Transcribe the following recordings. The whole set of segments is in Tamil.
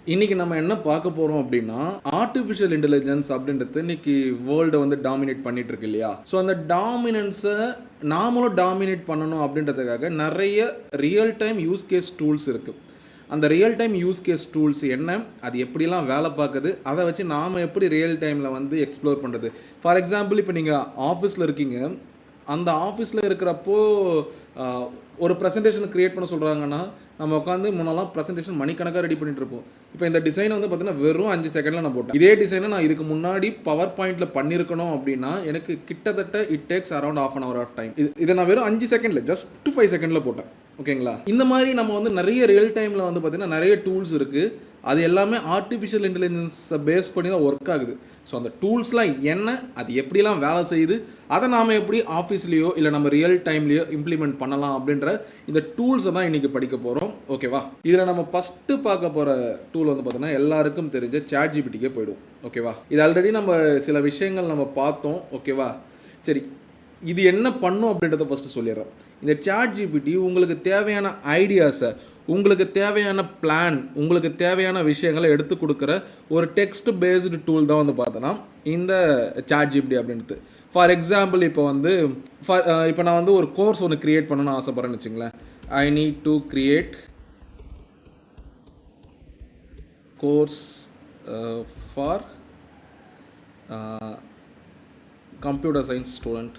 இன்னைக்கு நம்ம என்ன பார்க்க போறோம் அப்படின்னா, ஆர்டிஃபிஷியல் இன்டெலிஜென்ஸ் அப்படின்றது இன்னைக்கு வேர்ல்ட வந்து டாமினேட் பண்ணிட்டு இருக்கு இல்லையா? ஸோ அந்த டாமினன்ஸ நாமளும் டாமினேட் பண்ணணும் அப்படின்றதுக்காக நெறைய real time use case tools இருக்கு. அந்த real time use case tools என்ன? அது எப்படிலாம் வேலை பார்க்குது? அத வச்சு நாம எப்படி ரியல் டைம்ல வந்து எக்ஸ்ப்ளோர் பண்றது? ஃபார் எக்ஸாம்பிள் இப்ப நீங்க ஆஃபீஸ்ல இருக்கீங்க. அந்த ஆஃபீஸில் இருக்கிறப்போ ஒரு ப்ரெசன்டேஷன் க்ரியேட் பண்ண சொல்கிறாங்கன்னா நம்ம உட்காந்து முன்னெல்லாம் ப்ரெசன்டேஷன் மணிக்கணக்காக ரெடி பண்ணிட்டு இருப்போம். இப்போ இந்த டிசைனை வந்து பார்த்தீங்கன்னா வெறும் 5 செகண்டில் நான் போட்டேன். இதே டிசைனை நான் இதுக்கு முன்னாடி பவர் பாயிண்டில் பண்ணியிருக்கணும் அப்படின்னா எனக்கு கிட்டத்தட்ட it takes around ½ hour of time. இதை நான் வெறும் 5 செகண்டில் ஜஸ்ட் 5 செகண்டில் போட்டேன். ஓகேங்களா? இந்த மாதிரி நம்ம வந்து நிறைய ரியல் டைமில் வந்து பார்த்தீங்கன்னா நிறைய டூல்ஸ் இருக்குது. அது எல்லாமே ஆர்டிஃபிஷியல் இன்டெலிஜென்ஸை பேஸ் பண்ணி தான் ஒர்க் ஆகுது. ஸோ அந்த டூல்ஸ்லாம் என்ன, அது எப்படிலாம் வேலை செய்யுது, அதை நாம் எப்படி ஆஃபீஸ்லேயோ இல்லை நம்ம ரியல் டைம்லேயோ இம்ப்ளிமெண்ட் பண்ணலாம் அப்படின்ற இந்த டூல்ஸை தான் இன்றைக்கி படிக்க போகிறோம். ஓகேவா? இதில் நம்ம ஃபஸ்ட்டு பார்க்க போகிற டூல் வந்து பார்த்தோன்னா எல்லாருக்கும் தெரிஞ்ச ChatGPTக்கே போய்டும். ஓகேவா? இது ஆல்ரெடி நம்ம சில விஷயங்கள் நம்ம பார்த்தோம். ஓகேவா? சரி, இது என்ன பண்ணும் அப்படின்றத ஃபஸ்ட்டு சொல்லிடுறோம். இந்த ChatGPT உங்களுக்கு தேவையான ஐடியாஸை, உங்களுக்கு தேவையான பிளான், உங்களுக்கு தேவையான விஷயங்களை எடுத்து கொடுக்குற ஒரு டெக்ஸ்ட் பேஸ்டு டூல் தான் வந்து பார்த்தோன்னா இந்த ChatGPT அப்படின்றது. ஃபார் எக்ஸாம்பிள் இப்போ நான் வந்து ஒரு கோர்ஸ் ஒன்று க்ரியேட் பண்ணணும்னு ஆசைப்பட்றேன்னு வச்சுங்களேன். ஐ need to create course for computer science student.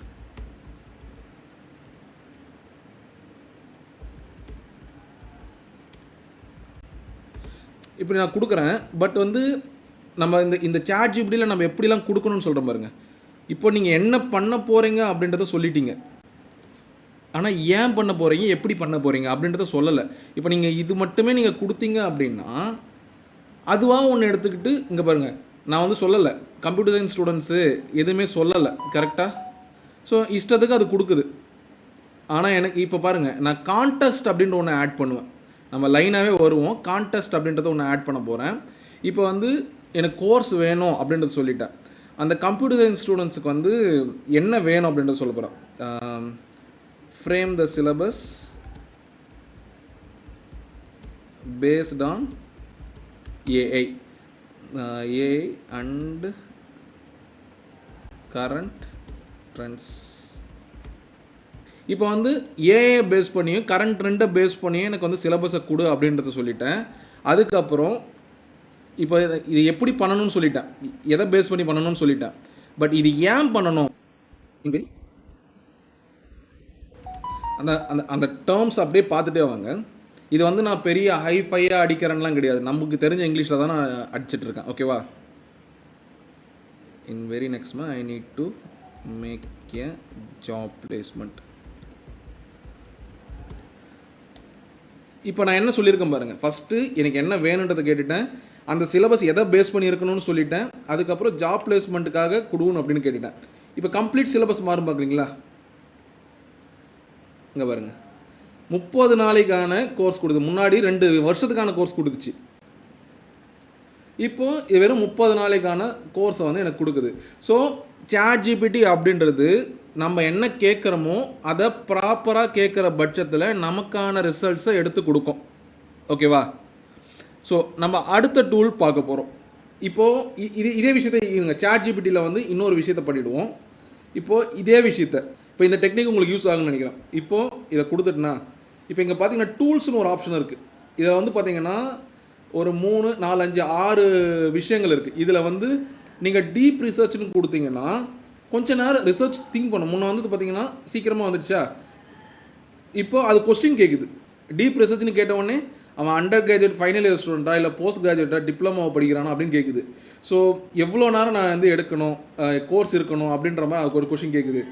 இப்படி நான் கொடுக்குறேன். பட் வந்து நம்ம இந்த ChatGPTயில் நம்ம எப்படிலாம் கொடுக்கணும்னு சொல்கிறோம் பாருங்க. இப்போ நீங்கள் என்ன பண்ண போகிறீங்க அப்படின்றத சொல்லிட்டீங்க. ஆனால் ஏன் பண்ண போகிறீங்க, எப்படி பண்ண போகிறீங்க அப்படின்றத சொல்லலை. இப்போ நீங்கள் இது மட்டுமே நீங்கள் கொடுத்தீங்க அப்படின்னா அதுவாக ஒன்று எடுத்துக்கிட்டு இங்கே பாருங்கள், நான் வந்து சொல்லலை, கம்ப்யூட்டர் சயின்ஸ் ஸ்டூடெண்ட்ஸு எதுவுமே சொல்லலை. கரெக்டாக? ஸோ இஷ்டத்துக்கு அது கொடுக்குது. ஆனால் எனக்கு இப்போ பாருங்கள், நான் கான்டெஸ்ட் அப்படின்ற ஒன்று ஆட் பண்ணுவேன். நம்ம லைனாகவே வருவோம். கான்டெஸ்ட் அப்படின்றத ஒன்று ஆட் பண்ண போகிறேன். இப்போ வந்து எனக்கு கோர்ஸ் வேணும் அப்படின்றத சொல்லிட்டேன். அந்த கம்ப்யூட்டர் சயின்ஸ் ஸ்டூடெண்ட்ஸுக்கு வந்து என்ன வேணும் அப்படின்றத சொல்ல போகிறேன். Frame the syllabus based on AI and current trends. இப்போ வந்து ஏஐ பேஸ் பண்ணியும் கரண்ட் ட்ரெண்டை பேஸ் பண்ணியும் எனக்கு வந்து சிலபஸை கொடு அப்படின்றத சொல்லிட்டேன். அதுக்கப்புறம் இப்போ இது எப்படி பண்ணணும்னு சொல்லிட்டேன், எதை பேஸ் பண்ணி பண்ணணும்னு சொல்லிட்டேன். பட் இது ஏன் பண்ணணும், அந்த அந்த அந்த டேர்ம்ஸ் அப்படியே பார்த்துட்டே வாங்க. இது வந்து நான் பெரிய ஹைஃபையாக அடிக்கிறேன்லாம் கிடையாது. நமக்கு தெரிஞ்ச இங்கிலீஷில் தான் நான் அடிச்சிட்டு இருக்கேன். ஓகேவா? In very next I need to make a job placement. இப்போ நான் என்ன சொல்லியிருக்கேன் பாருங்கள். ஃபஸ்ட்டு எனக்கு என்ன வேணுன்றதை கேட்டுட்டேன். அந்த சிலபஸ் எதை பேஸ் பண்ணி இருக்கணும்னு சொல்லிட்டேன். அதுக்கப்புறம் ஜாப் பிளேஸ்மெண்ட்டுக்காக கொடுக்கணும் அப்படின்னு கேட்டுட்டேன். இப்போ கம்ப்ளீட் சிலபஸ் மாறும் பார்க்குறீங்களா? இங்கே பாருங்கள், 30 நாளைக்கான கோர்ஸ் கொடுக்குது. முன்னாடி 2 வருஷத்துக்கான கோர்ஸ் கொடுத்துச்சு. இப்போது இது வெறும் 30 நாளைக்கான கோர்ஸை வந்து எனக்கு கொடுக்குது. ஸோ ChatGPT அப்படின்றது நம்ம என்ன கேட்குறோமோ அதை ப்ராப்பராக கேட்குற பட்சத்தில் நமக்கான ரிசல்ட்ஸை எடுத்து கொடுக்கும். ஓகேவா? ஸோ நம்ம அடுத்த டூல் பார்க்க போகிறோம். இப்போது இதே விஷயத்தை இருங்க, ChatGPTயில் வந்து இன்னொரு விஷயத்தை பண்ணிவிடுவோம். இப்போது இதே விஷயத்தை, இப்போ இந்த டெக்னிக் உங்களுக்கு யூஸ் ஆகும்னு நினைக்கிறேன். இப்போது இதை கொடுத்துட்டுனா, இப்போ இங்கே பார்த்தீங்கன்னா டூல்ஸ்னு ஒரு ஆப்ஷன் இருக்குது. இதில் வந்து பார்த்தீங்கன்னா ஒரு 3, 4, 5, 6 விஷயங்கள் இருக்குது. இதில் வந்து நீங்கள் டீப் ரிசர்ச்னு கொடுத்தீங்கன்னா கொஞ்ச நேரம் ரிசர்ச் திங்க் பண்ணும். முன்னே வந்து பார்த்தீங்கன்னா சீக்கிரமாக வந்துடுச்சா, இப்போது அது கொஸ்டின் கேட்குது. டீப் ரிசர்ச்னு கேட்டவுடனே அவன் அண்டர் கிராஜுவேட் ஃபைனல் இயர் ஸ்டூடெண்ட்டா இல்லை போஸ்ட் கிராஜுவேட்டா டிப்ளமோ படிக்கிறானா அப்படின்னு கேட்குது. ஸோ எவ்வளோ நேரம் நான் வந்து எடுக்கணும், கோர்ஸ் இருக்கணும் அப்படின்ற மாதிரி அதுக்கு ஒரு கொஸ்டின் கேட்குது.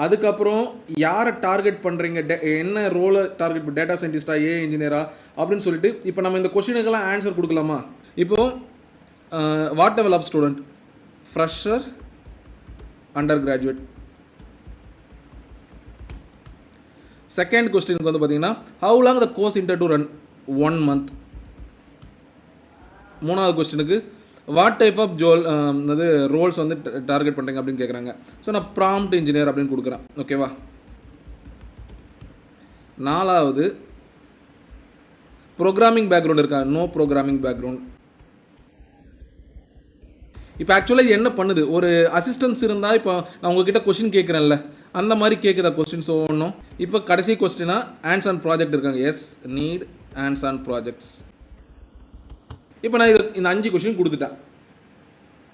அதுக்கப்புறம் யாரை டார்கெட் பண்ணுறீங்க, என்ன ரோலை டார்கெட், டேட்டா சயின்டிஸ்டா, ஏஐ இன்ஜினியரா அப்படின்னு சொல்லிட்டு இப்போ நம்ம இந்த கொஸ்டினுக்கெல்லாம் ஆன்சர் கொடுக்கலாமா? இப்போது what level of student, fresher, undergraduate. Second கொஸ்டினுக்கு வந்து பார்த்தீங்கன்னா how long the course intend to run, 1 month. மூணாவது கொஸ்டினுக்கு வாட் டைப் ஆஃப் ரோல்ஸ் வந்து டார்கெட் பண்ணுறீங்க அப்படின்னு கேட்குறாங்க. ஸோ நான் ப்ராம்ப்ட் இன்ஜினியர் அப்படின்னு கொடுக்குறேன். ஓகேவா? நாலாவது ப்ரோக்ராமிங் பேக்ரவுண்ட் இருக்கா, நோ ப்ரோக்ராமிங் பேக்ரவுண்ட். இப்போ ஆக்சுவலாக இது என்ன பண்ணுது, ஒரு அசிஸ்டன்ஸ் இருந்தால் இப்போ நான் உங்ககிட்ட கொஸ்டின் கேட்குறேன்ல, அந்த மாதிரி கேட்குதா கொஸ்டின்ஸ் ஒன்றும். இப்போ கடைசி கொஸ்டினா ஆன்ஸ் ஆன் ப்ராஜெக்ட் இருக்காங்க. Yes need hands on projects. இப்போ நான் இந்த 5 கொஸ்டின் கொடுத்துட்டேன்.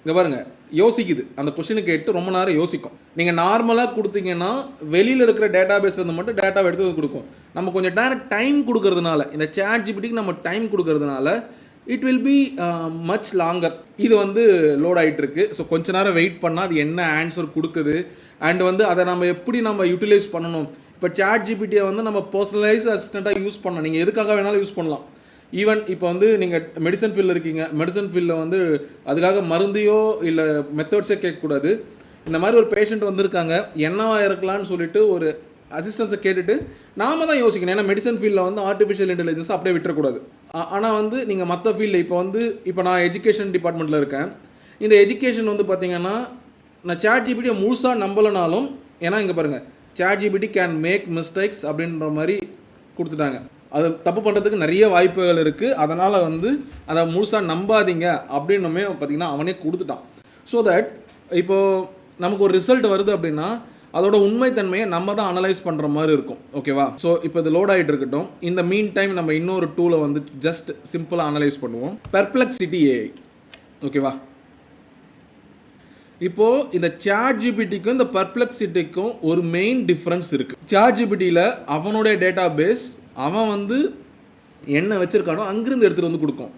இங்கே பாருங்கள், யோசிக்குது. அந்த கொஸ்டினை கேட்டு ரொம்ப நேரம் யோசிக்கும். நீங்கள் நார்மலாக கொடுத்தீங்கன்னா வெளியில் இருக்கிற டேட்டா பேஸ்லேருந்து மட்டும் டேட்டாவை எடுத்து வந்து கொடுக்கும். நம்ம கொஞ்சம் டைம் கொடுக்கறதுனால, இந்த சாட் ஜிபிடிக்கு நம்ம டைம் கொடுக்கறதுனால it will be much longer. இது வந்து லோட் ஆகிட்டு இருக்கு. ஸோ கொஞ்ச நேரம் வெயிட் பண்ணால் அது என்ன ஆன்சர் கொடுக்குது அண்ட் வந்து அதை நம்ம எப்படி நம்ம யூட்டிலைஸ் பண்ணணும். இப்போ சாட் ஜிபிடியை வந்து நம்ம பர்சனலைஸ் அசிஸ்டண்ட்டாக யூஸ் பண்ணலாம். நீங்கள் எதுக்காக வேணாலும் யூஸ் பண்ணலாம். ஈவன் இப்போ வந்து நீங்கள் மெடிசன் ஃபீல்டில் இருக்கீங்க, மெடிசன் ஃபீல்டில் வந்து அதுக்காக மருந்தையோ இல்லை மெத்தட்ஸே கேட்கக்கூடாது. இந்த மாதிரி ஒரு பேஷண்ட் வந்திருக்காங்க, என்னவா இருக்கலாம்னு சொல்லிட்டு ஒரு அசிஸ்டன்ஸை கேட்டுட்டு நாம தான் யோசிக்கணும். ஏன்னா மெடிசன் ஃபீல்டில் வந்து ஆர்டிஃபிஷியல் இன்டெலிஜென்ஸ் அப்படியே விட்டுறக்கூடாது. ஆனால் வந்து நீங்கள் மற்ற ஃபீல்டில் இப்போ நான் எஜுகேஷன் டிபார்ட்மெண்ட்டில் இருக்கேன். இந்த எஜுகேஷன் வந்து பார்த்தீங்கன்னா நான் சாட் ஜிபிடியை முழுசாக நம்பலைனாலும், ஏன்னா இங்கே பாருங்கள், ChatGPT can make mistakes அப்படின்ற மாதிரி கொடுத்துட்டாங்க. அது தப்பு பண்ணுறதுக்கு நிறைய வாய்ப்புகள் இருக்குது. அதனால் வந்து அதை முழுசாக நம்பாதீங்க அப்படின்னுமே பார்த்திங்கன்னா அவனே கொடுத்துட்டான். ஸோ தட் இப்போது நமக்கு ஒரு ரிசல்ட் வருது அப்படின்னா அதோட உண்மைத்தன்மையை நம்ம தான் அனலைஸ் பண்ணுற மாதிரி இருக்கும். ஓகேவா? ஸோ இப்போ இது லோட் ஆகிட்டு இருக்கட்டும். இந்த மீன் டைம் நம்ம இன்னொரு டூலை வந்து ஜஸ்ட் சிம்பிளாக அனலைஸ் பண்ணுவோம். Perplexity AI. ஓகேவா? இப்போது இந்த சாட் ஜிபிடிக்கும் இந்த பெர்ப்ளெக்சிட்டிக்கும் ஒரு மெயின் டிஃப்ரென்ஸ் இருக்குது. சாட் ஜிபிடியில் அவனுடைய டேட்டா பேஸ் அவன் வந்து என்ன வச்சுருக்கானோ அங்கிருந்து எடுத்துகிட்டு வந்து கொடுக்கும்.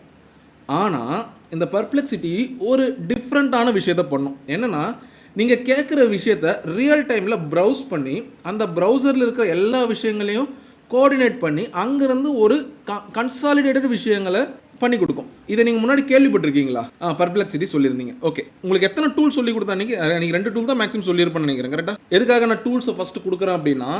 ஆனால் இந்த பெர்ப்ளெக்சிட்டி ஒரு டிஃப்ரெண்ட்டான விஷயத்த பண்ணும். என்னென்னா, நீங்கள் கேட்குற விஷயத்த ரியல் டைமில் ப்ரௌஸ் பண்ணி அந்த ப்ரௌசரில் இருக்கிற எல்லா விஷயங்களையும் கோஆர்டினேட் பண்ணி அங்கேருந்து ஒரு கன்சாலிடேட்டட் விஷயங்களை பண்ணி கொடுக்கும். இதை நீங்கள் முன்னாடி கேள்விப்பட்டிருக்கீங்களா? பெர்ப்ளெக்சிட்டி சொல்லியிருந்தீங்க. ஓகே, உங்களுக்கு எத்தனை டூல் சொல்லி கொடுத்தா? நீங்கள் 2 டூல் தான் மேக்ஸிமம் சொல்லியிருப்பேன்னு நினைக்கிறேன். கரெக்டாக? எதுக்காக நான் டூல்ஸை ஃபஸ்ட்டு கொடுக்குறேன் அப்படின்னா,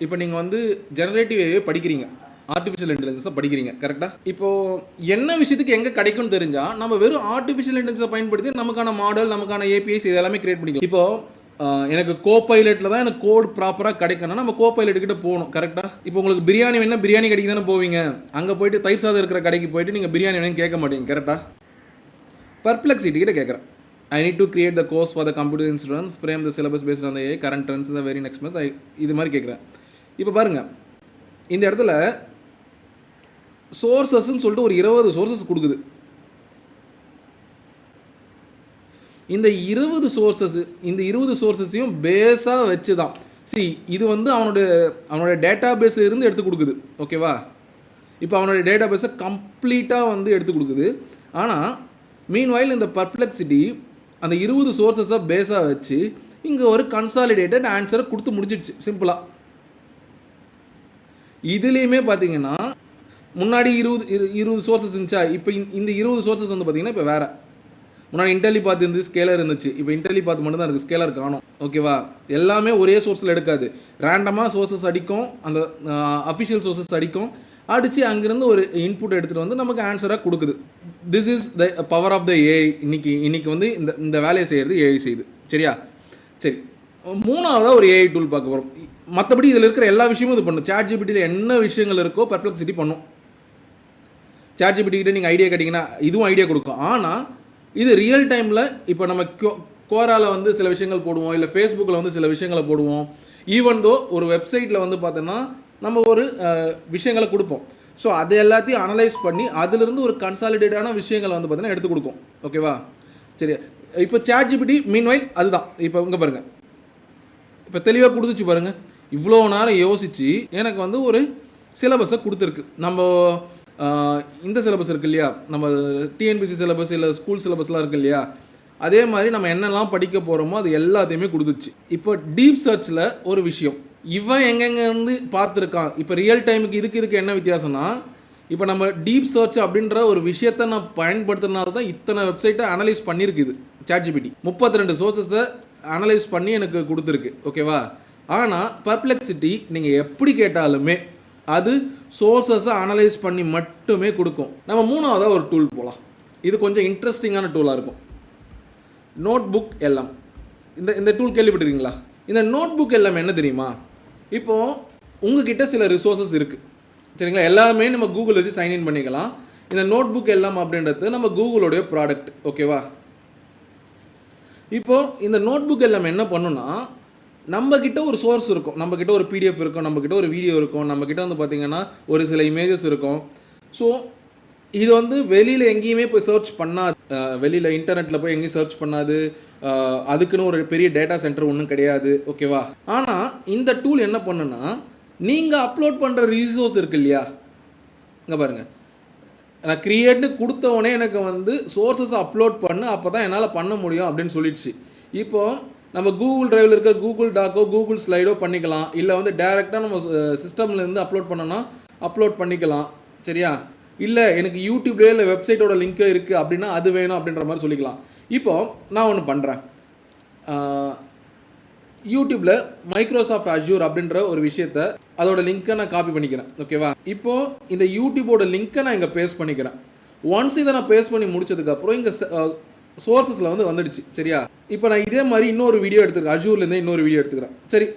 இப்போ நீங்கள் வந்து ஜெனரேட்டிவ் ஏஐ படிக்கிறீங்க, ஆர்டிஃபிஷியல் இன்டெலிஜென்ஸை படிக்கிறீங்க. கரெக்டாக? இப்போது என்ன விஷயத்துக்கு எங்கே கிடைக்கும்னு தெரிஞ்சால் நம்ம வெறும் ஆர்டிஃபிஷியல் இன்டெலிஜென்ஸை பயன்படுத்தி நமக்கான மாடல், நமக்கான ஏபிஐஸ் இது எல்லாமே கிரியேட் பண்ணிக்கலாம். இப்போது எனக்கு கோபைலட்டில் தான் எனக்கு கோட் ப்ராப்பராக கிடைக்கணும்னா நம்ம கோபைலட்டுக்கிட்ட போகணும். கரெக்டாக? இப்போ உங்களுக்கு பிரியாணி வேணால் பிரியாணி கடைக்கு தானே போவீங்க. அங்கே போயிட்டு தயிர் சாதம் இருக்கிற கடைக்கு போயிட்டு நீங்கள் பிரியாணி வேணும்னு கேட்க மாட்டீங்க. கரெக்டாக? பெர்ப்ளெக்சிட்டி கிட்ட கேட்குறேன். I need to create the course for the computer instruments, frame the syllabus based on the AI, current trends in the very next month. இது மாதிரி கேட்குறேன். இப்போ பாருங்கள், இந்த இடத்துல சோர்ஸஸ்ன்னு சொல்லிட்டு ஒரு 20 சோர்ஸஸ் கொடுக்குது. இந்த 20 சோர்ஸஸையும் பேஸாக வச்சு தான் இது வந்து அவனுடைய டேட்டா பேஸில் இருந்து எடுத்து கொடுக்குது. ஓகேவா? இப்போ அவனுடைய டேட்டா பேஸை கம்ப்ளீட்டாக வந்து எடுத்து கொடுக்குது. ஆனால் மீன்வைல் இந்த பெர்ப்ளெக்சிட்டி அந்த 20 சோர்ஸஸை பேஸாக வச்சு இங்கே ஒரு கன்சாலிடேட்டட் ஆன்சரை கொடுத்து முடிச்சிடுச்சு சிம்பிளாக. இதுலேயுமே பார்த்தீங்கன்னா முன்னாடி 20 சோர்ஸஸ் இருந்துச்சா, இப்போ இந்த 20 சோர்ஸஸ் வந்து பார்த்தீங்கன்னா இப்போ வேறு. முன்னாடி இன்டெலிபாத் இருந்துச்சு, ஸ்கேலர் இருந்துச்சு. இப்போ இன்டெலிபாத் மட்டும் தான் இருக்குது, ஸ்கேலர் காணும். ஓகேவா? எல்லாமே ஒரே சோர்ஸில் எடுக்காது, ரேண்டமாக சோர்ஸஸ் அடிக்கும், அந்த அஃபிஷியல் சோர்ஸஸ் அடிக்கும், அடித்து அங்கேருந்து ஒரு இன்புட் எடுத்துகிட்டு வந்து நமக்கு ஆன்சராக கொடுக்குது. This is the power of the AI. இன்னைக்கு வந்து இந்த வேலையை செய்கிறது ஏஐ செய்யுது. சரியா? சரி, மூணாவதாக ஒரு ஏஐ டூல் பார்க்க போகிறோம். மற்றபடி இதில் இருக்கிற எல்லா விஷயமும் இது பண்ணும். சாட் ஜிபிடியில் என்ன விஷயங்கள் இருக்கோ பெர்ப்ளெக்சிட்டி பண்ணும். சாட் ஜிபிடிக்கிட்ட நீங்கள் ஐடியா கேட்டிங்கன்னா இதுவும் ஐடியா கொடுக்கும். ஆனால் இது ரியல் டைமில் இப்போ நம்ம கோராவில் வந்து சில விஷயங்கள் போடுவோம், இல்லை ஃபேஸ்புக்கில் வந்து சில விஷயங்களை போடுவோம். ஈவன் தோ ஒரு வெப்சைட்டில் வந்து பார்த்தோன்னா நம்ம ஒரு விஷயங்களை கொடுப்போம். ஸோ அது எல்லாத்தையும் அனலைஸ் பண்ணி அதிலிருந்து ஒரு கன்சாலிடேட்டான விஷயங்களை வந்து பார்த்தீங்கன்னா எடுத்து கொடுக்கும். ஓகேவா? சரி, இப்போ சாட் ஜிபிடி மீன்வைல் அதுதான். இப்போ இங்கே பாருங்கள், இப்போ தெளிவாக கொடுத்துச்சு பாருங்கள். இவ்வளோ நேரம் யோசித்து எனக்கு வந்து ஒரு சிலபஸை கொடுத்துருக்கு. நம்ம இந்த சிலபஸ் இருக்குது இல்லையா, நம்ம டிஎன்பிசி சிலபஸ் இல்லை ஸ்கூல் சிலபஸ்லாம் இருக்குது இல்லையா, அதே மாதிரி நம்ம என்னெல்லாம் படிக்க போகிறோமோ அது எல்லாத்தையுமே கொடுத்துருச்சு. இப்போ டீப் சர்ச்சில் ஒரு விஷயம் இவன் எங்கெங்கேருந்து பார்த்துருக்கான். இப்போ ரியல் டைமுக்கு இதுக்கு என்ன வித்தியாசம்னா, இப்போ நம்ம டீப் சர்ச் அப்படின்ற ஒரு விஷயத்தை நான் பயன்படுத்துறதுனால தான் இத்தனை வெப்சைட்டை அனலைஸ் பண்ணியிருக்குது சாட் ஜிபிடி. 32 சோர்ஸஸை அனலைஸ் பண்ணி எனக்கு கொடுத்துருக்கு. ஓகேவா? ஆனால் பெர்ப்ளெக்சிட்டி நீங்கள் எப்படி கேட்டாலுமே அது சோர்ஸஸை அனலைஸ் பண்ணி மட்டுமே கொடுக்கும். நம்ம மூணாவதாக ஒரு டூல் போகலாம். இது கொஞ்சம் இன்ட்ரெஸ்டிங்கான டூலாக இருக்கும். நோட் புக் எல்லாம். இந்த டூல் கேள்விப்பட்டிருக்கீங்களா? இந்த நோட் புக் எல்லாம் என்ன தெரியுமா? இப்போது உங்ககிட்ட சில ரிசோர்ஸஸ் இருக்குது. சரிங்களா? எல்லாமே நம்ம கூகுள் வச்சு சைன்இன் பண்ணிக்கலாம். இந்த நோட் புக் எல்லாம் அப்படின்றது நம்ம கூகுளோடைய ப்ராடக்ட். ஓகேவா? இப்போது இந்த நோட் புக் எல்லாமே என்ன பண்ணுன்னா, நம்மக்கிட்ட ஒரு சோர்ஸ் இருக்கும், நம்மக்கிட்ட ஒரு பிடிஎஃப் இருக்கும், நம்மக்கிட்ட ஒரு வீடியோ இருக்கும், நம்மக்கிட்ட வந்து பார்த்திங்கன்னா ஒரு சில இமேஜஸ் இருக்கும். ஸோ இது வந்து வெளியில் எங்கேயுமே போய் சர்ச் பண்ணாது, வெளியில் இன்டர்நெட்டில் போய் எங்கேயும் சர்ச் பண்ணாது, அதுக்குன்னு ஒரு பெரிய டேட்டா சென்டர் ஒன்றும் கிடையாது. ஓகேவா? ஆனால் இந்த டூல் என்ன பண்ணுன்னா, நீங்கள் அப்லோட் பண்ணுற ரிசோர்ஸ் இருக்கு இல்லையா, இங்கே பாருங்கள், நான் க்ரியேட்னு கொடுத்தவொடனே எனக்கு வந்து சோர்ஸஸ் அப்லோட் பண்ணு, அப்போ தான் என்னால் பண்ண முடியும் அப்படின்னு சொல்லிடுச்சு. இப்போது நம்ம கூகுள் ட்ரைவில் இருக்க கூகுள் டாக்கோ கூகுள் ஸ்லைடோ பண்ணிக்கலாம், இல்லை வந்து டேரெக்டாக நம்ம சிஸ்டம்லேருந்து அப்லோட் பண்ணோன்னா அப்லோட் பண்ணிக்கலாம். சரியா? இல்லை எனக்கு யூடியூப்லேயே இல்லை வெப்சைட்டோட லிங்க்கே இருக்குது அப்படின்னா அது வேணும் அப்படின்ற மாதிரி சொல்லிக்கலாம். இப்போது நான் ஒன்று பண்ணுறேன், யூடியூப்பில் மைக்ரோசாஃப்ட் அஜூர் அப்படின்ற ஒரு விஷயத்தை, அதோட லிங்க்கை நான் காப்பி பண்ணிக்கிறேன். ஓகேவா? இப்போது இந்த யூடியூபோட லிங்க்கை நான் இங்கே பேஸ்ட் பண்ணிக்கிறேன். ஒன்ஸ் இதை நான் பேஸ்ட் பண்ணி முடிச்சதுக்கப்புறம் இங்கே சோர்ஸஸில் வந்து வந்துடுச்சு. சரியா? இப்போ நான் இதே மாதிரி இன்னொரு வீடியோ எடுத்துக்கிறேன், அஜூர்லேருந்து இன்னொரு வீடியோ எடுத்துக்கிறேன். சரி,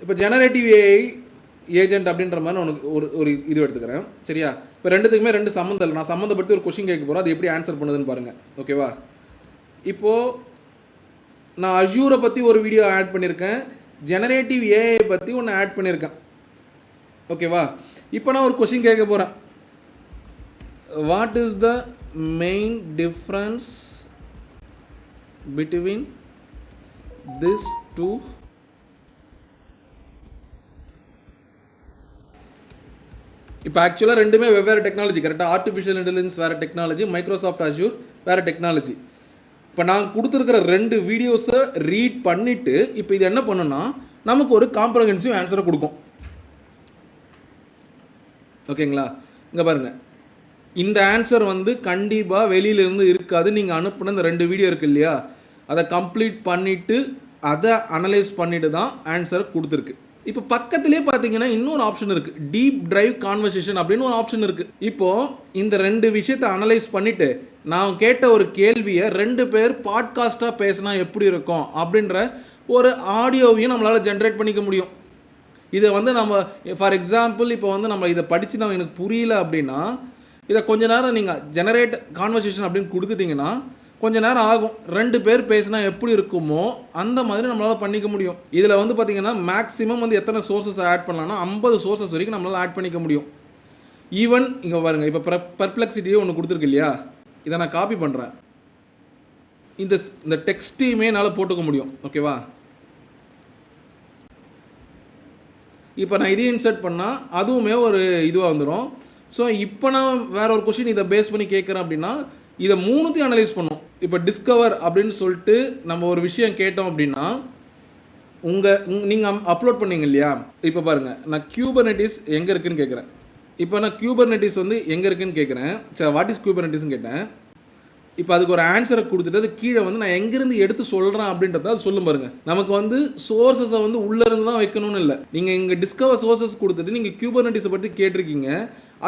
இப்போ ஜெனரேட்டிவ் ஏஐ ஏஜென்ட் அப்படின்ற மாதிரி நான் உனக்கு ஒரு இது எடுத்துக்கிறேன். சரியா? இப்போ ரெண்டுத்துக்குமே ரெண்டு சம்மந்தம் இல்லை, நான் சம்மந்தப்படுத்தி ஒரு கொஷின் கேட்க போகிறோம், அது எப்படி ஆன்சர் பண்ணுதுன்னு பாருங்கள். ஓகேவா? இப்போது நான் அஜூரை பற்றி ஒரு வீடியோ ஆட் பண்ணியிருக்கேன், ஜெனரேட்டிவ் ஏஐ பற்றி ஒன்று ஆட் பண்ணியிருக்கேன். ஓகேவா? இப்போ நான் ஒரு கொஷின் கேட்க போகிறேன், what is the main difference between this two? இப்போ ஆக்சுவலாக ரெண்டுமே வெவ்வேறு டெக்னாலஜி. கரெக்டாக? ஆர்டிஃபிஷியல் இன்டெலிஜென்ஸ் வேறு டெக்னாலஜி, மைக்ரோசாஃப்ட் அஜூர் வேறு டெக்னாலஜி. இப்போ நான் கொடுத்துருக்கிற ரெண்டு வீடியோஸை ரீட் பண்ணிவிட்டு இப்போ இது என்ன பண்ணுன்னா நமக்கு ஒரு காம்ப்ரஹென்சிவ் ஆன்சரை கொடுக்கும். ஓகேங்களா? இங்கே பாருங்கள், இந்த ஆன்சர் வந்து கண்டிப்பாக வெளியிலேருந்து இருக்காது. நீங்கள் அனுப்புன இந்த ரெண்டு வீடியோ இருக்குது இல்லையா, அதை கம்ப்ளீட் பண்ணிவிட்டு அதை அனலைஸ் பண்ணிவிட்டு தான் ஆன்சரை கொடுத்துருக்கு. இப்போ பக்கத்துலேயே பார்த்தீங்கன்னா இன்னொரு ஆப்ஷன் இருக்குது, டீப் டிரைவ் கான்வர்சேஷன் அப்படின்னு ஒரு ஆப்ஷன் இருக்குது. இப்போது இந்த ரெண்டு விஷயத்தை அனலைஸ் பண்ணிவிட்டு நான் கேட்ட ஒரு கேள்வியை ரெண்டு பேர் பாட்காஸ்ட்டாக பேசினா எப்படி இருக்கும் அப்படின்ற ஒரு ஆடியோவையும் நம்மளால் ஜென்ரேட் பண்ணிக்க முடியும். இதை வந்து நம்ம ஃபார் எக்ஸாம்பிள் இப்போ வந்து நம்ம இதை படித்து நம்ம எனக்கு புரியல அப்படின்னா இதை கொஞ்ச நேரம் நீங்கள் ஜெனரேட் கான்வர்சேஷன் அப்படின்னு கொடுத்துட்டிங்கன்னா கொஞ்சம் நேரம் ஆகும், ரெண்டு பேர் பேசினா எப்படி இருக்குமோ அந்த மாதிரி நம்மளால் பண்ணிக்க முடியும். இதில் வந்து பார்த்திங்கன்னா மேக்ஸிமம் வந்து எத்தனை சோர்ஸஸ் ஆட் பண்ணலாம்னா 50 சோர்ஸஸ் வரைக்கும் நம்மளால் ஆட் பண்ணிக்க முடியும். ஈவன் இங்கே பாருங்கள், இப்போ பெர்ப்ளெக்சிட்டியே ஒன்று கொடுத்துருக்கு இல்லையா, இதை நான் காப்பி பண்ணுறேன், இந்த டெக்ஸ்ட்டையுமே என்னால் போட்டுக்க முடியும். ஓகேவா? இப்போ நான் இதையும் இன்சர்ட் பண்ணால் அதுவுமே ஒரு இதுவாக வந்துடும். ஸோ இப்போ நான் வேற ஒரு கொஷின் இதை பேஸ் பண்ணி கேட்குறேன் அப்படின்னா இதை மூணுத்தையும் அனலைஸ் பண்ணும். இப்போ டிஸ்கவர் அப்படின்னு சொல்லிட்டு நம்ம ஒரு விஷயம் கேட்டோம் அப்படின்னா நீங்கள் அப்லோட் பண்ணீங்க இல்லையா, இப்போ பாருங்கள், நான் கியூபர்நெட்டிஸ் எங்கே இருக்குன்னு கேட்குறேன். இப்போ நான் கியூபர்நெட்டிஸ் வந்து எங்கே இருக்குன்னு கேட்குறேன். சரி, வாட் இஸ் கியூபர்நெட்டிஸ்ன்னு கேட்டேன். இப்போ அதுக்கு ஒரு ஆன்சரை கொடுத்துட்டு அது கீழே வந்து நான் எங்கேருந்து எடுத்து சொல்கிறேன் அப்படின்றத அது சொல்லும் பாருங்கள். நமக்கு வந்து சோர்ஸஸை வந்து உள்ளேருந்து தான் வைக்கணும்னு இல்லை, நீங்கள் இங்கே டிஸ்கவர் சோர்ஸஸ் கொடுத்துட்டு நீங்கள் கியூபர்நெட்டிஸை பற்றி கேட்டிருக்கீங்க,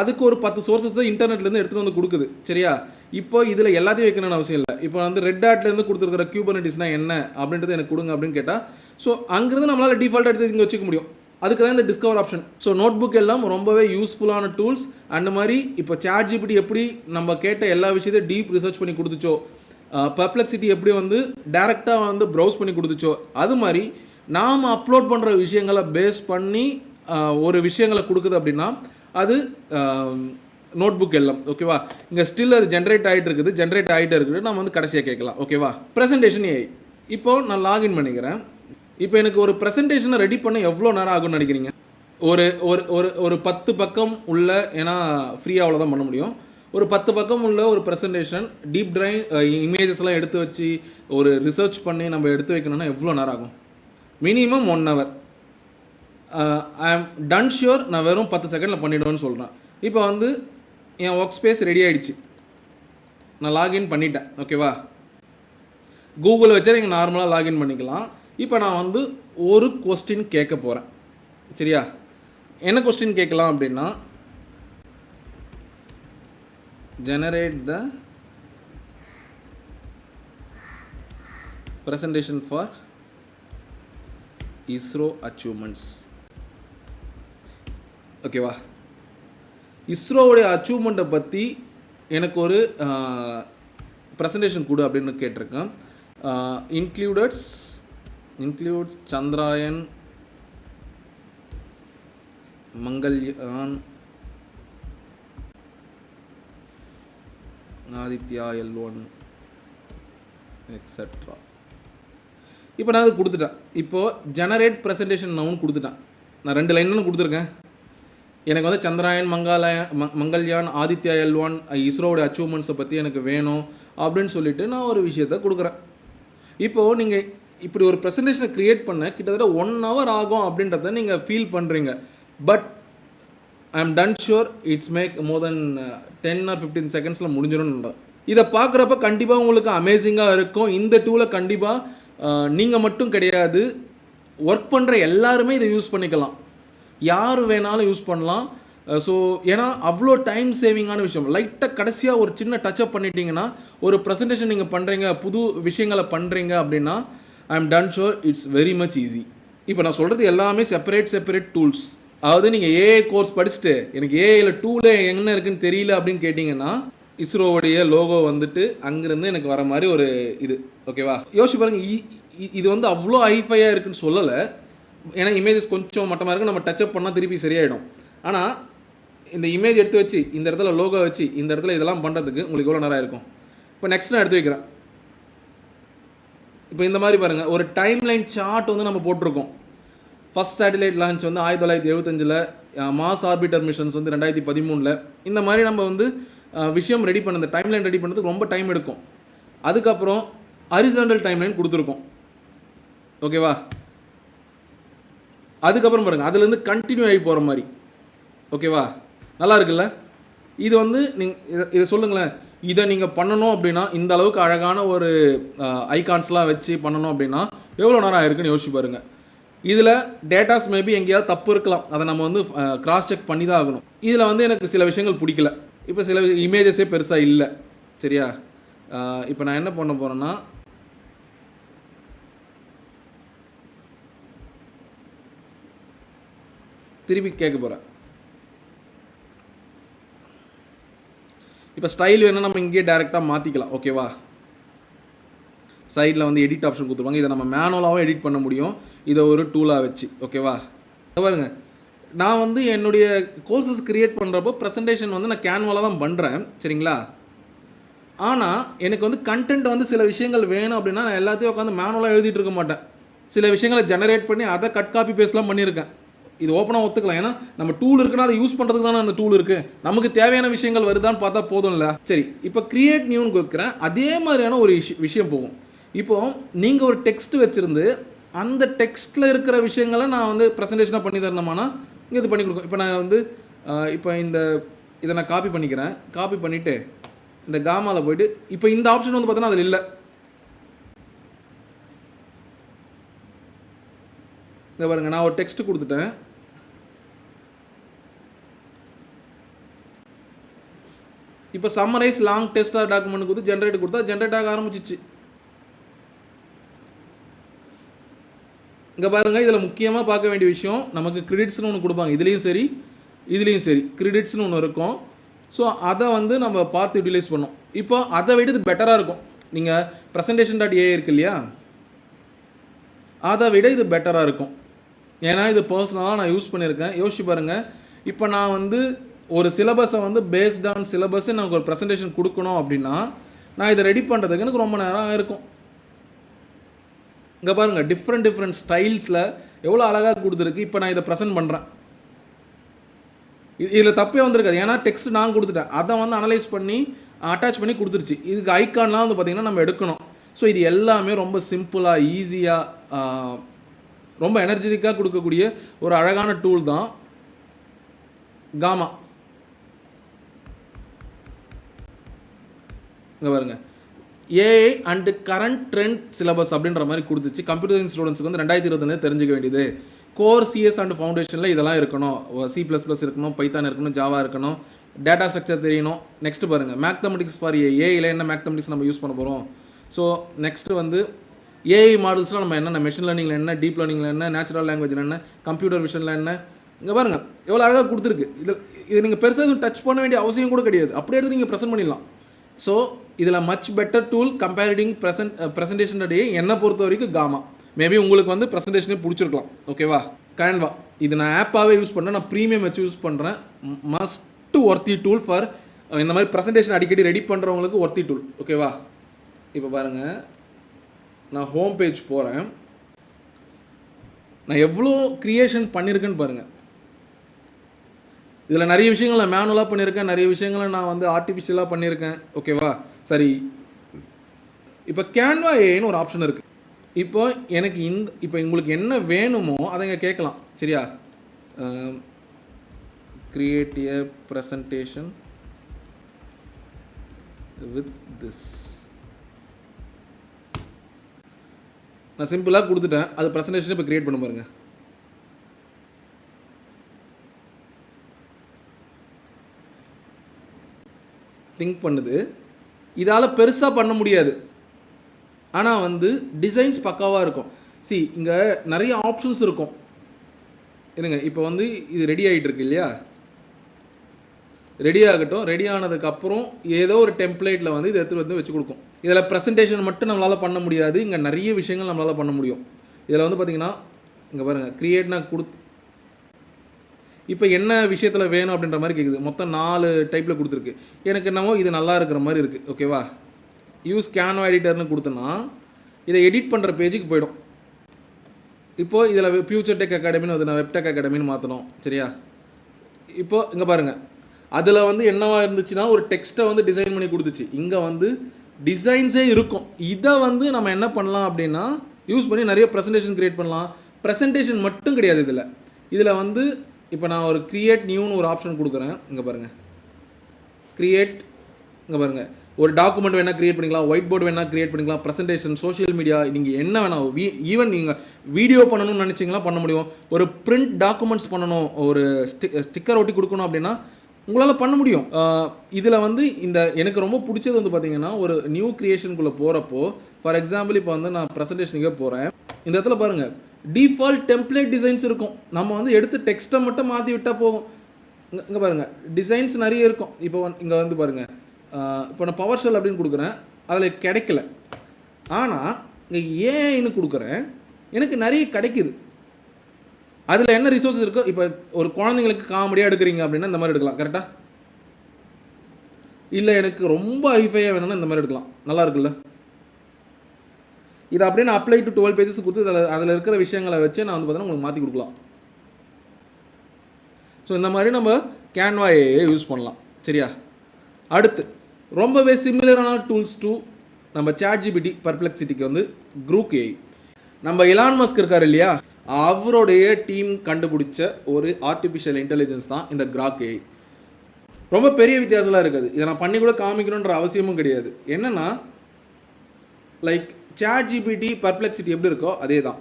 அதுக்கு ஒரு 10 சோர்ஸஸ் தான் இன்டர்நெட்லேருந்து எடுத்துகிட்டு வந்து கொடுக்குது. சரியா? இப்போ இதில் எல்லாத்தையும் வைக்கணும்னு அவசியம் இல்லை. இப்போ வந்து ரெட் ஹேட்லேருந்து கொடுத்துருக்கிற கியூபர்நெட்டிஸ்னால் என்ன அப்படின்றது எனக்கு கொடுங்க அப்படின்னு கேட்டால் ஸோ அங்கேருந்து நம்மளால் டிஃபால்ட்டாக எடுத்து இங்கே வச்சுக்க முடியும். அதுக்கு தான் இந்த discover option. So notebook எல்லாம் ரொம்பவே யூஸ்ஃபுல்லான டூல்ஸ். அந்த மாதிரி இப்போ ChatGPT எப்படி நம்ம கேட்ட எல்லா விஷயத்தையும் டீப் ரிசர்ச் பண்ணி கொடுத்துச்சோ, பெர்ப்ளெக்சிட்டி எப்படி வந்து டேரெக்டாக வந்து ப்ரௌஸ் பண்ணி கொடுத்துச்சோ, அது மாதிரி நாம் அப்லோட் பண்ணுற விஷயங்களை பேஸ் பண்ணி ஒரு விஷயங்களை கொடுக்குது அப்படின்னா அது நோட் புக் எல்லாம். ஓகேவா? இங்கே ஸ்டில் அது ஜென்ரேட் ஆகிட்டு இருக்குது, நம்ம வந்து கடைசியாக கேட்கலாம். ஓகேவா? Presentation AI. இப்போது நான் லாகின் பண்ணிக்கிறேன். இப்போ எனக்கு ஒரு ப்ரெசன்டேஷனை ரெடி பண்ண எவ்வளோ நேரம் ஆகும்னு நினைக்கிறீங்க? ஒரு ஒரு ஒரு 10 பக்கம் உள்ள, ஏன்னா ஃப்ரீயாக அவ்வளோதான் பண்ண முடியும், ஒரு 10 பக்கம் உள்ள ஒரு ப்ரெசன்டேஷன் டீப் டிரைவ் இமேஜஸ்லாம் எடுத்து வச்சு ஒரு ரிசர்ச் பண்ணி நம்ம எடுத்து வைக்கணும்னா எவ்வளோ நேரம் ஆகும்? Minimum 1 hour. ஐ ஆம் டன் ஷியோர் நான் வெறும் 10 செகண்டில் பண்ணிவிடுவேன்னு சொல்கிறேன். இப்போ வந்து என் ஒர்க் ஸ்பேஸ் ரெடி ஆகிடுச்சு, நான் லாகின் பண்ணிட்டேன். ஓகேவா? கூகுளில் வச்சா நீங்கள் நார்மலாக லாகின் பண்ணிக்கலாம். இப்போ நான் வந்து ஒரு கொஸ்டின் கேட்க போகிறேன். சரியா? என்ன கொஸ்டின் கேட்கலாம் அப்படின்னா, generate the presentation for ISRO achievements. ஓகேவா? இஸ்ரோவுடைய அச்சீவ்மெண்ட்டை பற்றி எனக்கு ஒரு ப்ரெசன்டேஷன் கொடு அப்படின்னு கேட்டிருக்கேன். Include Chandrayaan, Mangalyaan, Aditya L1 etcetera. இப்போ நான் அது கொடுத்துட்டேன். இப்போது ஜெனரேட் ப்ரெசன்டேஷன் நவுன் கொடுத்துட்டேன். நான் 2 லைன்னு கொடுத்துருக்கேன். எனக்கு வந்து சந்திராயன், மங்கள்யான், ஆதித்யா L1 இஸ்ரோவோட அச்சீவ்மெண்ட்ஸை பற்றி எனக்கு வேணும் அப்படின்னு சொல்லிட்டு நான் ஒரு விஷயத்தை கொடுக்குறேன். இப்போது நீங்கள் இப்படி ஒரு ப்ரெசன்டேஷனை க்ரியேட் பண்ண கிட்டத்தட்ட 1 hour ஆகும் அப்படின்றத நீங்கள் ஃபீல் பண்ணுறீங்க. But I am done sure it's make more than 10 or 15 செகண்ட்ஸில் முடிஞ்சிடும்ன்ற. இதை பார்க்குறப்ப கண்டிப்பாக உங்களுக்கு அமேசிங்காக இருக்கும். இந்த டூலை கண்டிப்பாக நீங்கள் மட்டும் கிடையாது, ஒர்க் பண்ணுற எல்லாருமே இதை யூஸ் பண்ணிக்கலாம். யார் வேணாலும் யூஸ் பண்ணலாம். ஸோ ஏன்னா அவ்வளோ டைம் சேவிங்கான விஷயம். லைட்டாக கடைசியாக ஒரு சின்ன டச்சப் பண்ணிட்டீங்கன்னா, ஒரு ப்ரெசன்டேஷன் நீங்கள் பண்ணுறீங்க, புது விஷயங்களை பண்ணுறீங்க அப்படின்னா ஐ am done sure it's very much easy. இப்போ நான் சொல்கிறது எல்லாமே செப்பரேட் டூல்ஸ். அதாவது நீங்கள் ஏஐ கோர்ஸ் படிச்சுட்டு எனக்கு ஏஐயில் டூலே என்ன இருக்குன்னு தெரியல அப்படின்னு கேட்டிங்கன்னா, இஸ்ரோவுடைய லோகோ வந்துட்டு அங்கேருந்து எனக்கு வர மாதிரி ஒரு இது. ஓகேவா? யோசிச்சு பாருங்கள். இது வந்து அவ்வளோ ஹைஃபையாக இருக்குன்னு சொல்லலை. ஏன்னா இமேஜஸ் கொஞ்சம் மட்டமாக இருக்குது, நம்ம டச்சப் பண்ணால் திருப்பி சரியாயிடும். ஆனால் இந்த இமேஜ் எடுத்து வச்சு இந்த இடத்துல லோகோ வச்சு இந்த இடத்துல இதெல்லாம் பண்ணுறதுக்கு உங்களுக்கு எவ்வளோ நேரம் இருக்கும். இப்போ நெக்ஸ்ட் நான் எடுத்து வைக்கிறேன். இப்போ இந்த மாதிரி பாருங்கள், ஒரு டைம் லைன் சார்ட் வந்து நம்ம போட்டிருக்கோம். ஃபஸ்ட் சேட்டலைட் லான்ச் வந்து 1975, மாஸ் ஆர்பிட்டர் மிஷன்ஸ் வந்து 2013. இந்த மாதிரி நம்ம வந்து விஷயம் ரெடி பண்ண, இந்த டைம்லைன் ரெடி பண்ணுறதுக்கு ரொம்ப டைம் எடுக்கும். அதுக்கப்புறம் ஹரிசாண்டல் டைம்லைன் கொடுத்துருக்கோம். ஓகேவா? அதுக்கப்புறம் பாருங்கள், அதுலேருந்து கண்டினியூ ஆகி போகிற மாதிரி. ஓகேவா? நல்லா இருக்குல்ல? இது வந்து நீங்கள் இதை சொல்லுங்களேன், இதை நீங்கள் பண்ணணும் அப்படின்னா, இந்த அளவுக்கு அழகான ஒரு ஐகான்ஸ்லாம் வச்சு பண்ணணும் அப்படின்னா எவ்வளோ நேரம் ஆயிருக்குன்னு யோசிச்சு பாருங்கள். இதில் டேட்டாஸ் மேபி எங்கேயாவது தப்பு இருக்கலாம், அதை நம்ம வந்து கிராஸ் செக் பண்ணி தான் ஆகணும். இதில் வந்து எனக்கு சில விஷயங்கள் பிடிக்கல. இப்போ சில இமேஜஸே பெருசாக இல்லை. சரியா? இப்போ நான் என்ன பண்ண போகிறேன்னா, திருப்பி கேட்க போகிறேன். இப்போ ஸ்டைல் வேணும்னா நம்ம இங்கேயே டேரெக்டாக மாற்றிக்கலாம். ஓகேவா? சைடில் வந்து எடிட் ஆப்ஷன் கொடுத்துருவாங்க. இதை நம்ம மேனுவலாகவும் எடிட் பண்ண முடியும், இதை ஒரு டூலாக வச்சு. ஓகேவா? பாருங்க, நான் வந்து என்னுடைய கோர்சஸ் க்ரியேட் பண்ணுறப்போ ப்ரெசன்டேஷன் வந்து நான் கேன்வாவில் தான் பண்ணுறேன். சரிங்களா? ஆனால் எனக்கு வந்து கண்டென்ட் வந்து சில விஷயங்கள் வேணும் அப்படின்னா நான் எல்லாத்தையும் உட்காந்து மேனுவலாக எழுதிட்டு இருக்க மாட்டேன். சில விஷயங்களை ஜெனரேட் பண்ணி அதை கட் காப்பி பேஸ்ட்லாம் பண்ணியிருக்கேன். இது ஓப்பனாக ஒத்துக்கலாம். ஏன்னா நம்ம டூல் இருக்குன்னா அதை யூஸ் பண்ணுறதுக்கு தானே அந்த டூல் இருக்குது. நமக்கு தேவையான விஷயங்கள் வருதான்னு பார்த்தா போதும் இல்லை? சரி, இப்போ கிரியேட் நியூன்னு கொடுக்குறேன். அதே மாதிரியான ஒரு விஷயம் போகும். இப்போது நீங்கள் ஒரு டெக்ஸ்ட் வச்சுருந்து அந்த டெக்ஸ்ட்டில் இருக்கிற விஷயங்களை நான் வந்து ப்ரெசன்டேஷனாக பண்ணி தரணுமானா இங்கே இது பண்ணி கொடுக்கும். இப்போ நான் வந்து இப்போ இதை நான் காப்பி பண்ணிக்கிறேன். காப்பி பண்ணிவிட்டு இந்த காமாவில் போய்ட்டு இப்போ இந்த ஆப்ஷன் வந்து பார்த்தோன்னா அதில் இல்லை. இங்கே பாருங்கள், நான் ஒரு டெக்ஸ்ட் கொடுத்துட்டேன். இப்போ summarize long text or document கொடுத்து ஜென்ரேட் கொடுத்தா ஜென்ரேட் ஆக ஆரம்பிச்சிச்சு. இங்கே பாருங்கள், இதில் முக்கியமாக பார்க்க வேண்டிய விஷயம், நமக்கு கிரெடிட்ஸ்னு ஒன்று கொடுப்பாங்க. இதுலேயும் சரி கிரெடிட்ஸ்னு ஒன்று இருக்கும். ஸோ அதை வந்து நம்ம பார்த்து யூட்டிலைஸ் பண்ணோம். இப்போ அதை விட இது பெட்டராக இருக்கும். நீங்கள் presentation.ai இருக்கு இல்லையா, அதை விட இது பெட்டராக இருக்கும். ஏன்னா இது பர்சனலாக நான் யூஸ் பண்ணியிருக்கேன். யோசிச்சு பாருங்கள், இப்போ நான் வந்து ஒரு சிலபஸை வந்து பேஸ்ட் ஆன் சிலபஸை எனக்கு ஒரு ப்ரெசன்டேஷன் கொடுக்கணும் அப்படின்னா நான் இதை ரெடி பண்ணுறதுக்கு எனக்கு ரொம்ப நேரம் இருக்கும். இங்கே பாருங்கள், டிஃப்ரெண்ட் ஸ்டைல்ஸில் எவ்வளோ அழகாக கொடுத்துருக்கு. இப்போ நான் இதை ப்ரெசென்ட் பண்ணுறேன். இதில் தப்பே வந்திருக்காது. ஏன்னா டெக்ஸ்ட் நான் கொடுத்துட்டேன், அதை வந்து அனலைஸ் பண்ணி அட்டாச் பண்ணி கொடுத்துருச்சு. இதுக்கு ஐக்கான்லாம் வந்து பார்த்திங்கன்னா நம்ம எடுக்கணும். ஸோ இது எல்லாமே ரொம்ப சிம்பிளாக, ஈஸியாக, ரொம்ப எனர்ஜெட்டிக்காக கொடுக்கக்கூடிய ஒரு அழகான டூல் தான் காமா. இங்கே பாருங்கள், AI and current trend syllabus அப்படின்ற மாதிரி கொடுத்துச்சு. கம்ப்யூட்டர் சயின்ஸ் ஸ்டூடெண்ட்ஸ்க்கு வந்து 2020 தெரிஞ்சுக்க வேண்டியது. கோர் சிஎஸ் அண்ட் ஃபவுண்டேஷனில் இதெல்லாம் இருக்கணும். C++ இருக்கணும், பைத்தான் இருக்கணும், ஜாவா இருக்கணும், டேட்டா ஸ்ட்ரக்சர் தெரியணும். நெக்ஸ்ட்டு பாருங்கள், மேத்தமெட்டிக்ஸ் ஃபார் ஏஐயில் என்ன மேத்தமெட்டிக்ஸ் நம்ம யூஸ் பண்ண போகிறோம். ஸோ நெக்ஸ்ட்டு வந்து ஏஐ மாடல்ஸ்லாம் நம்ம என்னென்ன, மெஷின் லேர்னிங்கில் என்ன, டீப் லேர்னிங்கில் என்ன, நேச்சுரல் லாங்குவேஜில் என்ன, கம்ப்யூட்டர் விஷனில் என்ன. இங்கே பாருங்கள் எவ்வளோ அழகாக கொடுத்துருக்கு. இது நீங்கள் பெருசாக டச் பண்ண வேண்டிய அவசியம் கூட கிடையாது. அப்படியே எடுத்து நீங்கள் ப்ரெசென்ட் பண்ணிடலாம். ஸோ இதில் மச் பெட்டர் டூல் கம்பேரிட்டிங் ப்ரெசன்டேஷன் டே என்னை பொறுத்த வரைக்கும் காமா. மேபி உங்களுக்கு வந்து ப்ரெசன்டேஷனே பிடிச்சிருக்கலாம். ஓகேவா? கேன்வா இது நான் ஆப்பாகவே யூஸ் பண்ணுறேன், நான் ப்ரீமியம் வச்சு யூஸ் பண்ணுறேன். மஸ்ட் ஒர்த்தி டூல் ஃபார் இந்த மாதிரி ப்ரெசன்டேஷன் அடிக்கடி ரெடி பண்ணுறவங்களுக்கு ஒர்த்தி டூல். ஓகேவா? இப்போ பாருங்கள், நான் ஹோம் பேஜ் போகிறேன். நான் எவ்வளோ க்ரியேஷன் பண்ணியிருக்கேன்னு பாருங்கள். இதில் நிறைய விஷயங்கள் நான் மேனுவலாக பண்ணியிருக்கேன், நிறைய விஷயங்களை நான் வந்து ஆர்டிஃபிஷியலாக பண்ணியிருக்கேன். ஓகேவா? சரி, இப்போ கேன்வா ஏன்னு ஒரு ஆப்ஷன் இருக்குது. இப்போ எனக்கு இப்போ உங்களுக்கு என்ன வேணுமோ அதை இங்கே கேட்கலாம். சரியா? Create a presentation with this. நான் சிம்பிளாக கொடுத்துட்டேன், அது ப்ரெசன்டேஷன் இப்போ கிரியேட் பண்ண பாருங்க. திங்க் பண்ணுது. இதால் பெருசாக பண்ண முடியாது, ஆனால் வந்து டிசைன்ஸ் பக்காவாக இருக்கும். இங்கே நிறைய ஆப்ஷன்ஸ் இருக்கும். இருங்க, இப்போ வந்து இது ரெடி ஆகிட்டு இருக்கு இல்லையா? ரெடி ஆகட்டும். ரெடி ஆனதுக்கப்புறம் ஏதோ ஒரு டெம்ப்ளேட்டில் வந்து இதை எடுத்து வந்து வச்சு கொடுக்கும். இதில் ப்ரெசன்டேஷன் மட்டும் நம்மளால் பண்ண முடியாது, இங்கே நிறைய விஷயங்கள் நம்மளால் பண்ண முடியும். இதில் வந்து பார்த்திங்கன்னா இங்கே பாருங்கள், க்ரியேட்னா இப்போ என்ன விஷயத்தில் வேணும் அப்படின்ற மாதிரி கேட்குது. மொத்தம் 4 டைப்பில் கொடுத்துருக்கு. எனக்கு என்னவோ இது நல்லா இருக்கிற மாதிரி இருக்குது. ஓகேவா? யூஸ் கேன்வா எடிட்டர்னு கொடுத்தோன்னா இதை எடிட் பண்ணுற பேஜுக்கு போய்டும். இப்போது இதில் ஃபியூச்சர் டெக் அகாடமின்னு வந்து நான் வெப்டெக் அகாடமின்னு மாற்றணும். சரியா? இப்போது இங்கே பாருங்கள், அதில் வந்து என்னவா இருந்துச்சுன்னா ஒரு டெக்ஸ்ட்டை வந்து டிசைன் பண்ணி கொடுத்துச்சு. இங்கே வந்து டிசைன்ஸே இருக்கும். இதை வந்து நம்ம என்ன பண்ணலாம் அப்படின்னா யூஸ் பண்ணி நிறைய ப்ரெசன்டேஷன் க்ரியேட் பண்ணலாம். ப்ரெசன்டேஷன் மட்டும் கிடையாது, இதில் வந்து இப்போ நான் ஒரு க்ரியேட் நியூன்னு ஒரு ஆப்ஷன் கொடுக்குறேன். இங்கே பாருங்கள், க்ரியேட். இங்கே பாருங்கள், ஒரு டாக்குமெண்ட் வேணால் க்ரியேட் பண்ணிக்கலாம், ஒயிட் போர்டு வேணால் க்ரியேட் பண்ணிக்கலாம், ப்ரெசன்டேஷன், சோஷியல் மீடியா, நீங்கள் என்ன வேணால் ஈவன் நீங்கள் வீடியோ பண்ணணும்னு நினச்சிங்களா பண்ண முடியும். ஒரு பிரிண்ட் டாக்குமெண்ட்ஸ் பண்ணணும், ஒரு ஸ்டிக்கர் ஒட்டி கொடுக்கணும் அப்படின்னா உங்களால் பண்ண முடியும். இதில் வந்து இந்த எனக்கு ரொம்ப பிடிச்சது வந்து பார்த்திங்கன்னா, ஒரு நியூ க்ரியேஷனுக்குள்ளே போகிறப்போ ஃபார் எக்ஸாம்பிள் இப்போ வந்து நான் ப்ரெசன்டேஷனுக்கே போகிறேன். இந்த இடத்துல பாருங்கள், டிஃபால்ட் டெம்ப்ளேட் டிசைன்ஸ் இருக்கும். நம்ம வந்து எடுத்து டெக்ஸ்ட்டை மட்டும் மாற்றி விட்டால் போகும். இங்கே பாருங்கள், டிசைன்ஸ் நிறைய இருக்கும். இப்போ இங்கே வந்து பாருங்கள், இப்போ நான் பவர் ஷெல் அப்படின்னு கொடுக்குறேன், அதில் கிடைக்கல. ஆனால் இங்கே ஏன்னு கொடுக்குறேன், எனக்கு நிறைய கிடைக்குது. அதில் என்ன ரிசோர்ஸஸ் இருக்கோ, இப்போ ஒரு குழந்தைங்களுக்கு காமெடியாக எடுக்கிறீங்க அப்படின்னா இந்த மாதிரி எடுக்கலாம். கரெக்டாக? இல்லை எனக்கு ரொம்ப ஹைஃபையாக வேணும்னா இந்த மாதிரி எடுக்கலாம். நல்லா இருக்குல்ல? இதை அப்படியே நான் அப்ளை டு 12 பேஜஸ் கொடுத்து அதில் இருக்கிற விஷயங்களை வச்சு நான் வந்து பார்த்தீங்கன்னா உங்களுக்கு மாற்றி கொடுக்கலாம். ஸோ இந்த மாதிரி நம்ம கேன்வாயை யூஸ் பண்ணலாம். சரியா? அடுத்து ரொம்பவே சிமிலரான டூல்ஸ் டு நம்ம ChatGPT பர்ப்ளெக்சிட்டிக்கு வந்து Grok AI. நம்ம எலான் மஸ்க் இருக்கார் இல்லையா, அவருடைய டீம் கண்டுபிடிச்ச ஒரு ஆர்டிஃபிஷியல் இன்டெலிஜென்ஸ் தான் இந்த Grok AI. ரொம்ப பெரிய வித்தியாசம்லாம் இருக்காது. இதை நான் பண்ணி கூட காமிக்கணுன்ற அவசியமும் கிடையாது. என்னென்னா லைக் ChatGPT பர்ப்ளெக்சிட்டி எப்படி இருக்கோ அதே தான்.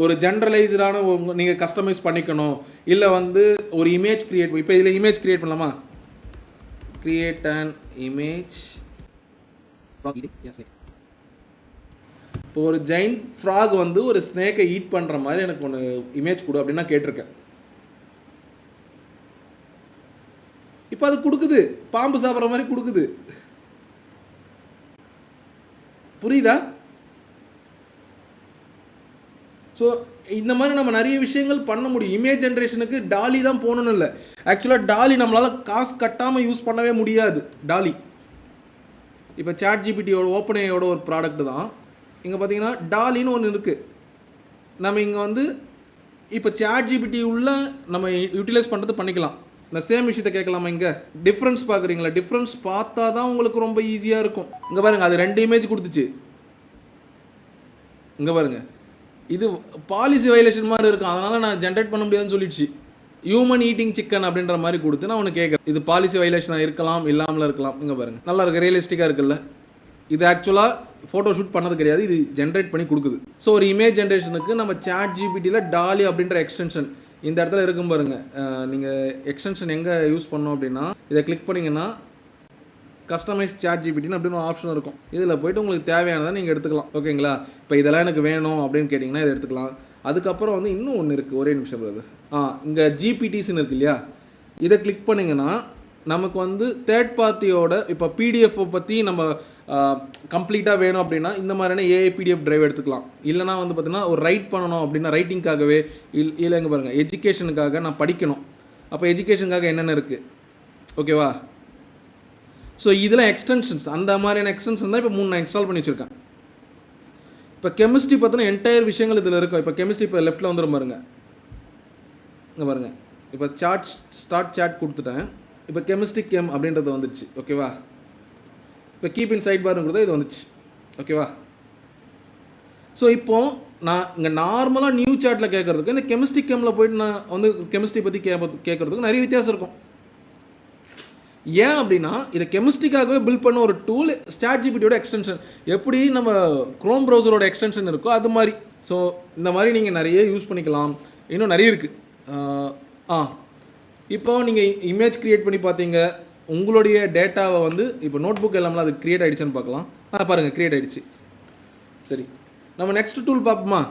ஒரு ஜென்ரலைஸ்டான நீங்கள் கஸ்டமைஸ் பண்ணிக்கணும், இல்லை வந்து ஒரு இமேஜ் க்ரியேட், இப்போ இதில் இமேஜ் க்ரியேட் பண்ணலாமா? Create an image. இப்போ ஒரு ஜெயின்ட் ஃப்ராக் வந்து ஒரு ஸ்னேக்கை ஈட் பண்ணுற மாதிரி எனக்கு ஒன்று இமேஜ் கொடு அப்படின்னா கேட்டிருக்கேன். இப்போ அது கொடுக்குது, பாம்பு சாப்பிட்ற மாதிரி கொடுக்குது. புரியுதா? ஸோ இந்த மாதிரி நம்ம நிறைய விஷயங்கள் பண்ண முடியும். இமேஜ் ஜென்ரேஷனுக்கு டாலி தான் போகணுன்னு இல்லை. ஆக்சுவலாக டாலி நம்மளால் காசு கட்டாமல் யூஸ் பண்ணவே முடியாது. டாலி இப்போ ChatGPTயோட OpenAIயோட ஒரு ப்ராடக்ட் தான். இங்கே பார்த்தீங்கன்னா டாலின்னு ஒன்று இருக்குது. நம்ம இங்கே வந்து இப்போ ChatGPT உள்ள நம்ம யூட்டிலைஸ் பண்ணுறது பண்ணிக்கலாம். இந்த சேம் விஷயத்தை கேட்கலாமா? இங்கே டிஃப்ரென்ஸ் பார்க்குறீங்களா? டிஃப்ரென்ஸ் பார்த்தா தான் உங்களுக்கு ரொம்ப ஈஸியாக இருக்கும். இங்கே பாருங்கள், அது 2 இமேஜ் கொடுத்துச்சு. இங்கே பாருங்கள், இது பாலிசி வயலேஷன் மாதிரி இருக்கும், அதனால் நான் ஜென்ரேட் பண்ண முடியாதுன்னு சொல்லிடுச்சு. ஹியூமன் ஈட்டிங் சிக்கன் அப்படின்ற மாதிரி கொடுத்து நான் ஒன்று கேட்குறேன், இது பாலிசி வயலேஷனாக இருக்கலாம், இல்லாமல் இருக்கலாம். இங்கே பாருங்கள், நல்லா இருக்குது, ரியலிஸ்டிக்காக இருக்குல்ல? இது ஆக்சுவலாக ஃபோட்டோ ஷூட் பண்ணது கிடையாது, இது ஜென்ரேட் பண்ணி கொடுக்குது. ஸோ ஒரு இமேஜ் ஜென்ரேஷனுக்கு நம்ம ChatGPTயில் டாலி அப்படின்ற எக்ஸ்டென்ஷன் இந்த இடத்துல இருக்கும் பாருங்கள். நீங்கள் எக்ஸ்டென்ஷன் எங்கே யூஸ் பண்ணோம் அப்படின்னா இதை கிளிக் பண்ணிங்கன்னா கஸ்டமைஸ் ChatGPTன்னு அப்படின்னு ஒரு ஆப்ஷன் இருக்கும். இதில் போய்ட்டு உங்களுக்கு தேவையானதை நீங்கள் எடுத்துக்கலாம். ஓகேங்களா? இப்போ இதெல்லாம் எனக்கு வேணும் அப்படின்னு கேட்டிங்கன்னா இதை எடுத்துக்கலாம். அதுக்கப்புறம் வந்து இன்னும் ஒன்று இருக்குது, ஒரே நிமிஷம் வருது. இங்கே GPTஸ்ன்னு இருக்குது இல்லையா, இதை கிளிக் பண்ணிங்கன்னா நமக்கு வந்து தேர்ட் பார்ட்டியோட இப்போ பிடிஎஃப்பை பற்றி நம்ம கம்ப்ளீட்டாக வேணும் அப்படின்னா இந்த மாதிரியான ஏஐ பிடிஎஃப் டிரைவ் எடுத்துக்கலாம். இல்லைனா வந்து பார்த்தீங்கன்னா ஒரு ரைட் பண்ணணும் அப்படின்னா ரைட்டிங்காகவே இல்லை இங்கே பாருங்கள் எஜுகேஷனுக்காக நான் படிக்கணும், அப்போ எஜுகேஷனுக்காக என்னென்ன இருக்குது, ஓகேவா? ஸோ இதில் எக்ஸ்டென்ஷன்ஸ் அந்த மாதிரியான எக்ஸ்டென்ஷன் தான் இப்போ 3 நான் இன்ஸ்டால் பண்ணி வச்சுருக்கேன். இப்போ கெமிஸ்ட்ரி பார்த்தீங்கன்னா என்டையர் விஷயங்கள் இதில் இருக்கும். இப்போ கெமிஸ்ட்ரி இப்போ லெஃப்ட்டில் வந்துடும் பாருங்கள், இங்கே பாருங்கள். இப்போ ஸ்டார்ட் சாட் கொடுத்துட்டேன். இப்போ கெமிஸ்ட்ரி கேம் அப்படின்றது வந்துடுச்சு, ஓகேவா? இப்போ கீப் இன் சைட் பாருங்கிறது இது வந்துச்சு, ஓகேவா? ஸோ இப்போது நான் இங்கே நார்மலாக நியூ சாட்டில் கேட்குறதுக்கு இந்த கெமிஸ்ட்ரி கேமில் போய்ட்டு நான் வந்து கெமிஸ்ட்ரி பற்றி கேட்குறதுக்கு நிறைய வித்தியாசம் இருக்கும். ஏன் அப்படின்னா இதை கெமிஸ்ட்ரிக்காகவே பில்ட் பண்ண ஒரு டூல் ChatGPTயோட எக்ஸ்டென்ஷன். எப்படி நம்ம க்ரோம் ப்ரௌசரோட எக்ஸ்டென்ஷன் இருக்கோ அது மாதிரி. ஸோ இந்த மாதிரி நீங்கள் நிறைய யூஸ் பண்ணிக்கலாம். இன்னும் நிறைய இருக்குது. இப்போ நீங்கள் இமேஜ் க்ரியேட் பண்ணி பார்த்தீங்க, உங்களுடைய டேட்டாவை வந்து இப்போ நோட் புக் எல்லாமே அது க்ரியேட் ஆகிடுச்சுன்னு பார்க்கலாம். பாருங்கள் க்ரியேட் ஆகிடுச்சு. சரி, நம்ம நெக்ஸ்ட் டூல் பார்ப்போமா?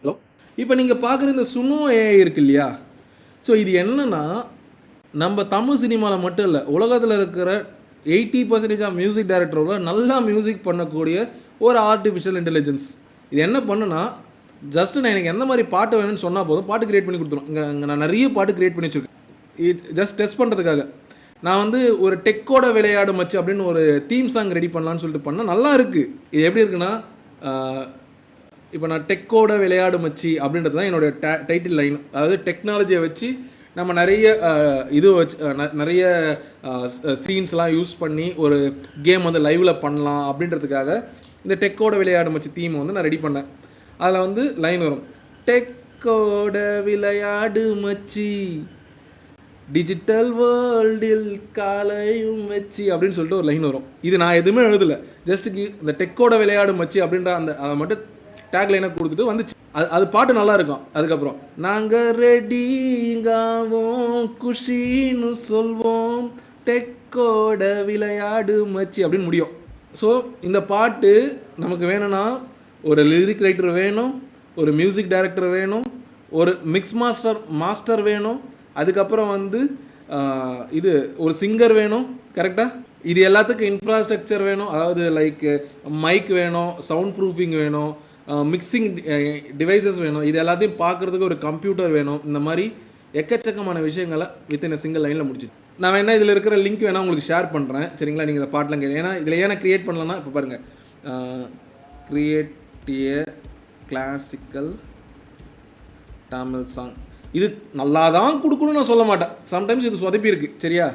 ஹலோ, இப்போ நீங்கள் பார்க்குற இந்த சுனோ ஏஐ இருக்கு இல்லையா? ஸோ இது என்னென்னா நம்ம தமிழ் சினிமாவில் மட்டும் இல்லை, உலகத்தில் இருக்கிற 80% ஆஃப் மியூசிக் டைரக்டரோட நல்லா மியூசிக் பண்ணக்கூடிய ஒரு ஆர்டிஃபிஷியல் இன்டெலிஜென்ஸ். இது என்ன பண்ணுன்னா ஜஸ்ட்டு நான் எனக்கு எந்த மாதிரி பாட்டு வேணும்னு சொன்னால் போதும், பாட்டு க்ரியேட் பண்ணி கொடுத்துரும். இங்கே நான் நிறைய பாட்டு க்ரியேட் பண்ணி வச்சுருக்கேன். இது ஜஸ்ட் டெஸ்ட் பண்ணுறதுக்காக. நான் வந்து ஒரு டெக்கோட விளையாடு மச்சு அப்படின்னு ஒரு தீம் சாங் ரெடி பண்ணலான்னு சொல்லிட்டு பண்ணால் நல்லா இருக்குது. இது எப்படி இருக்குன்னா இப்போ நான் டெக்கோட விளையாடு மச்சி அப்படின்றது தான் என்னோடய டைட்டில் லைன். அதாவது டெக்னாலஜியை வச்சு நம்ம நிறைய இது வச்சு நிறைய சீன்ஸ்லாம் யூஸ் பண்ணி ஒரு கேம் வந்து லைவில் பண்ணலாம் அப்படின்றதுக்காக இந்த டெக்கோட விளையாடு மச்சி தீம் வந்து நான் ரெடி பண்ணேன். அதில் வந்து லைன் வரும், டெக்கோட விளையாடு மச்சி டிஜிட்டல் வேர்ல்டில் காலையும் வச்சு அப்படின்னு சொல்லிட்டு ஒரு லைன் வரும். இது நான் எதுவுமே எழுதலை, ஜஸ்ட்டுக்கு இந்த டெக்கோட விளையாடு மச்சி அப்படின்ற அந்த அதை மட்டும் டேக் லைனை கொடுத்துட்டு வந்துச்சு. அது பாட்டு நல்லா இருக்கும். அதுக்கப்புறம் நாங்கள் ரெடிங்காவோம் குஷின்னு சொல்வோம் டெக்கோட விளையாடு மச்சி அப்படின்னு முடியும். ஸோ இந்த பாட்டு நமக்கு வேணும்னா ஒரு லிரிக் ரைட்டர் வேணும், ஒரு மியூசிக் டைரக்டர் வேணும், ஒரு மிக்ஸ் மாஸ்டர் வேணும், அதுக்கப்புறம் வந்து இது ஒரு சிங்கர் வேணும், கரெக்டாக? இது எல்லாத்துக்கும் இன்ஃப்ராஸ்ட்ரக்சர் வேணும். அதாவது லைக் மைக் வேணும், சவுண்ட் ப்ரூஃபிங் வேணும், மிக்சிங் டிவைசஸ் வேணும், இது எல்லாத்தையும் பார்க்குறதுக்கு ஒரு கம்ப்யூட்டர் வேணும். இந்த மாதிரி எக்கச்சக்கமான விஷயங்களை வித்தின் சிங்கிள் லைனில் முடிச்சிச்சு. நான் வேணால் இதில் இருக்கிற லிங்க் வேணால் உங்களுக்கு ஷேர் பண்ணுறேன், சரிங்களா? நீங்கள் இந்த பாட்டெலாம் கேட்க, ஏன்னா இதில் ஏன்னா க்ரியேட் பண்ணலன்னா இப்போ பாருங்கள், க்ரியேட் ஏ கிளாசிக்கல் தமிழ் சாங். இது நல்லா தான் கொடுக்கணும்னு நான் சொல்ல மாட்டேன், சம்டைம்ஸ் இது சொதப்பி இருக்குது, சரியா?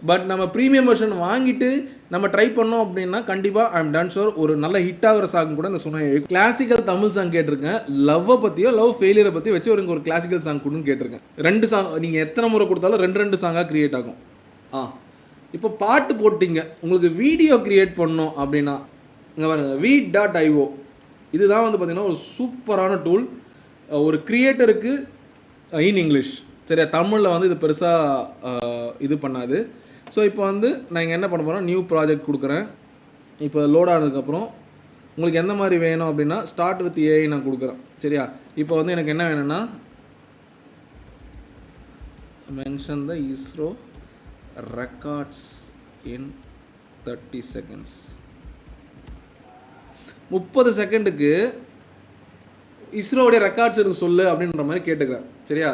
பட் நம்ம ப்ரீமியம் வெர்ஷன் வாங்கிட்டு நம்ம ட்ரை பண்ணோம் அப்படின்னா கண்டிப்பாக ஐ எம் டன் ஷோர் ஒரு நல்ல ஹிட் ஆகிற சாங் கூட இந்த சொன்ன கிளாசிக்கல் தமிழ் சாங் கேட்டிருக்கேன். லவ்வை பற்றியோ லவ் ஃபெயிலியரை பற்றி வச்சு ஒரு கிளாசிக்கல் சாங் கொடுன்னு கேட்டிருக்கேன். 2 சாங் நீங்கள் எத்தனை முறை கொடுத்தாலும் 2 சாங்காக க்ரியேட் ஆகும். இப்போ பாட்டு போட்டிங்க, உங்களுக்கு வீடியோ க்ரியேட் பண்ணோம் அப்படின்னா இங்கே பாருங்க v.io. இதுதான் வந்து பார்த்திங்கன்னா ஒரு சூப்பரான டூல். ஒரு க்ரியேட்டருக்கு இன் இங்கிலீஷ், சரியா? தமிழில் வந்து இது பெருசாக இது பண்ணாது. ஸோ இப்போ வந்து நான் இங்கே என்ன பண்ண போகிறேன், நியூ ப்ராஜெக்ட் கொடுக்குறேன். இப்போ லோட் ஆனதுக்கப்புறம் உங்களுக்கு எந்த மாதிரி வேணும் அப்படின்னா ஸ்டார்ட் வித் ஏஐ நான் கொடுக்குறேன், சரியா? இப்போ வந்து எனக்கு என்ன வேணும்னா mention the ISRO records in 30 seconds. 30 செகண்டுக்கு இஸ்ரோவுடைய ரெக்கார்ட்ஸ் எனக்கு சொல்லு அப்படின்ற மாதிரி கேட்டுக்கிறேன், சரியா?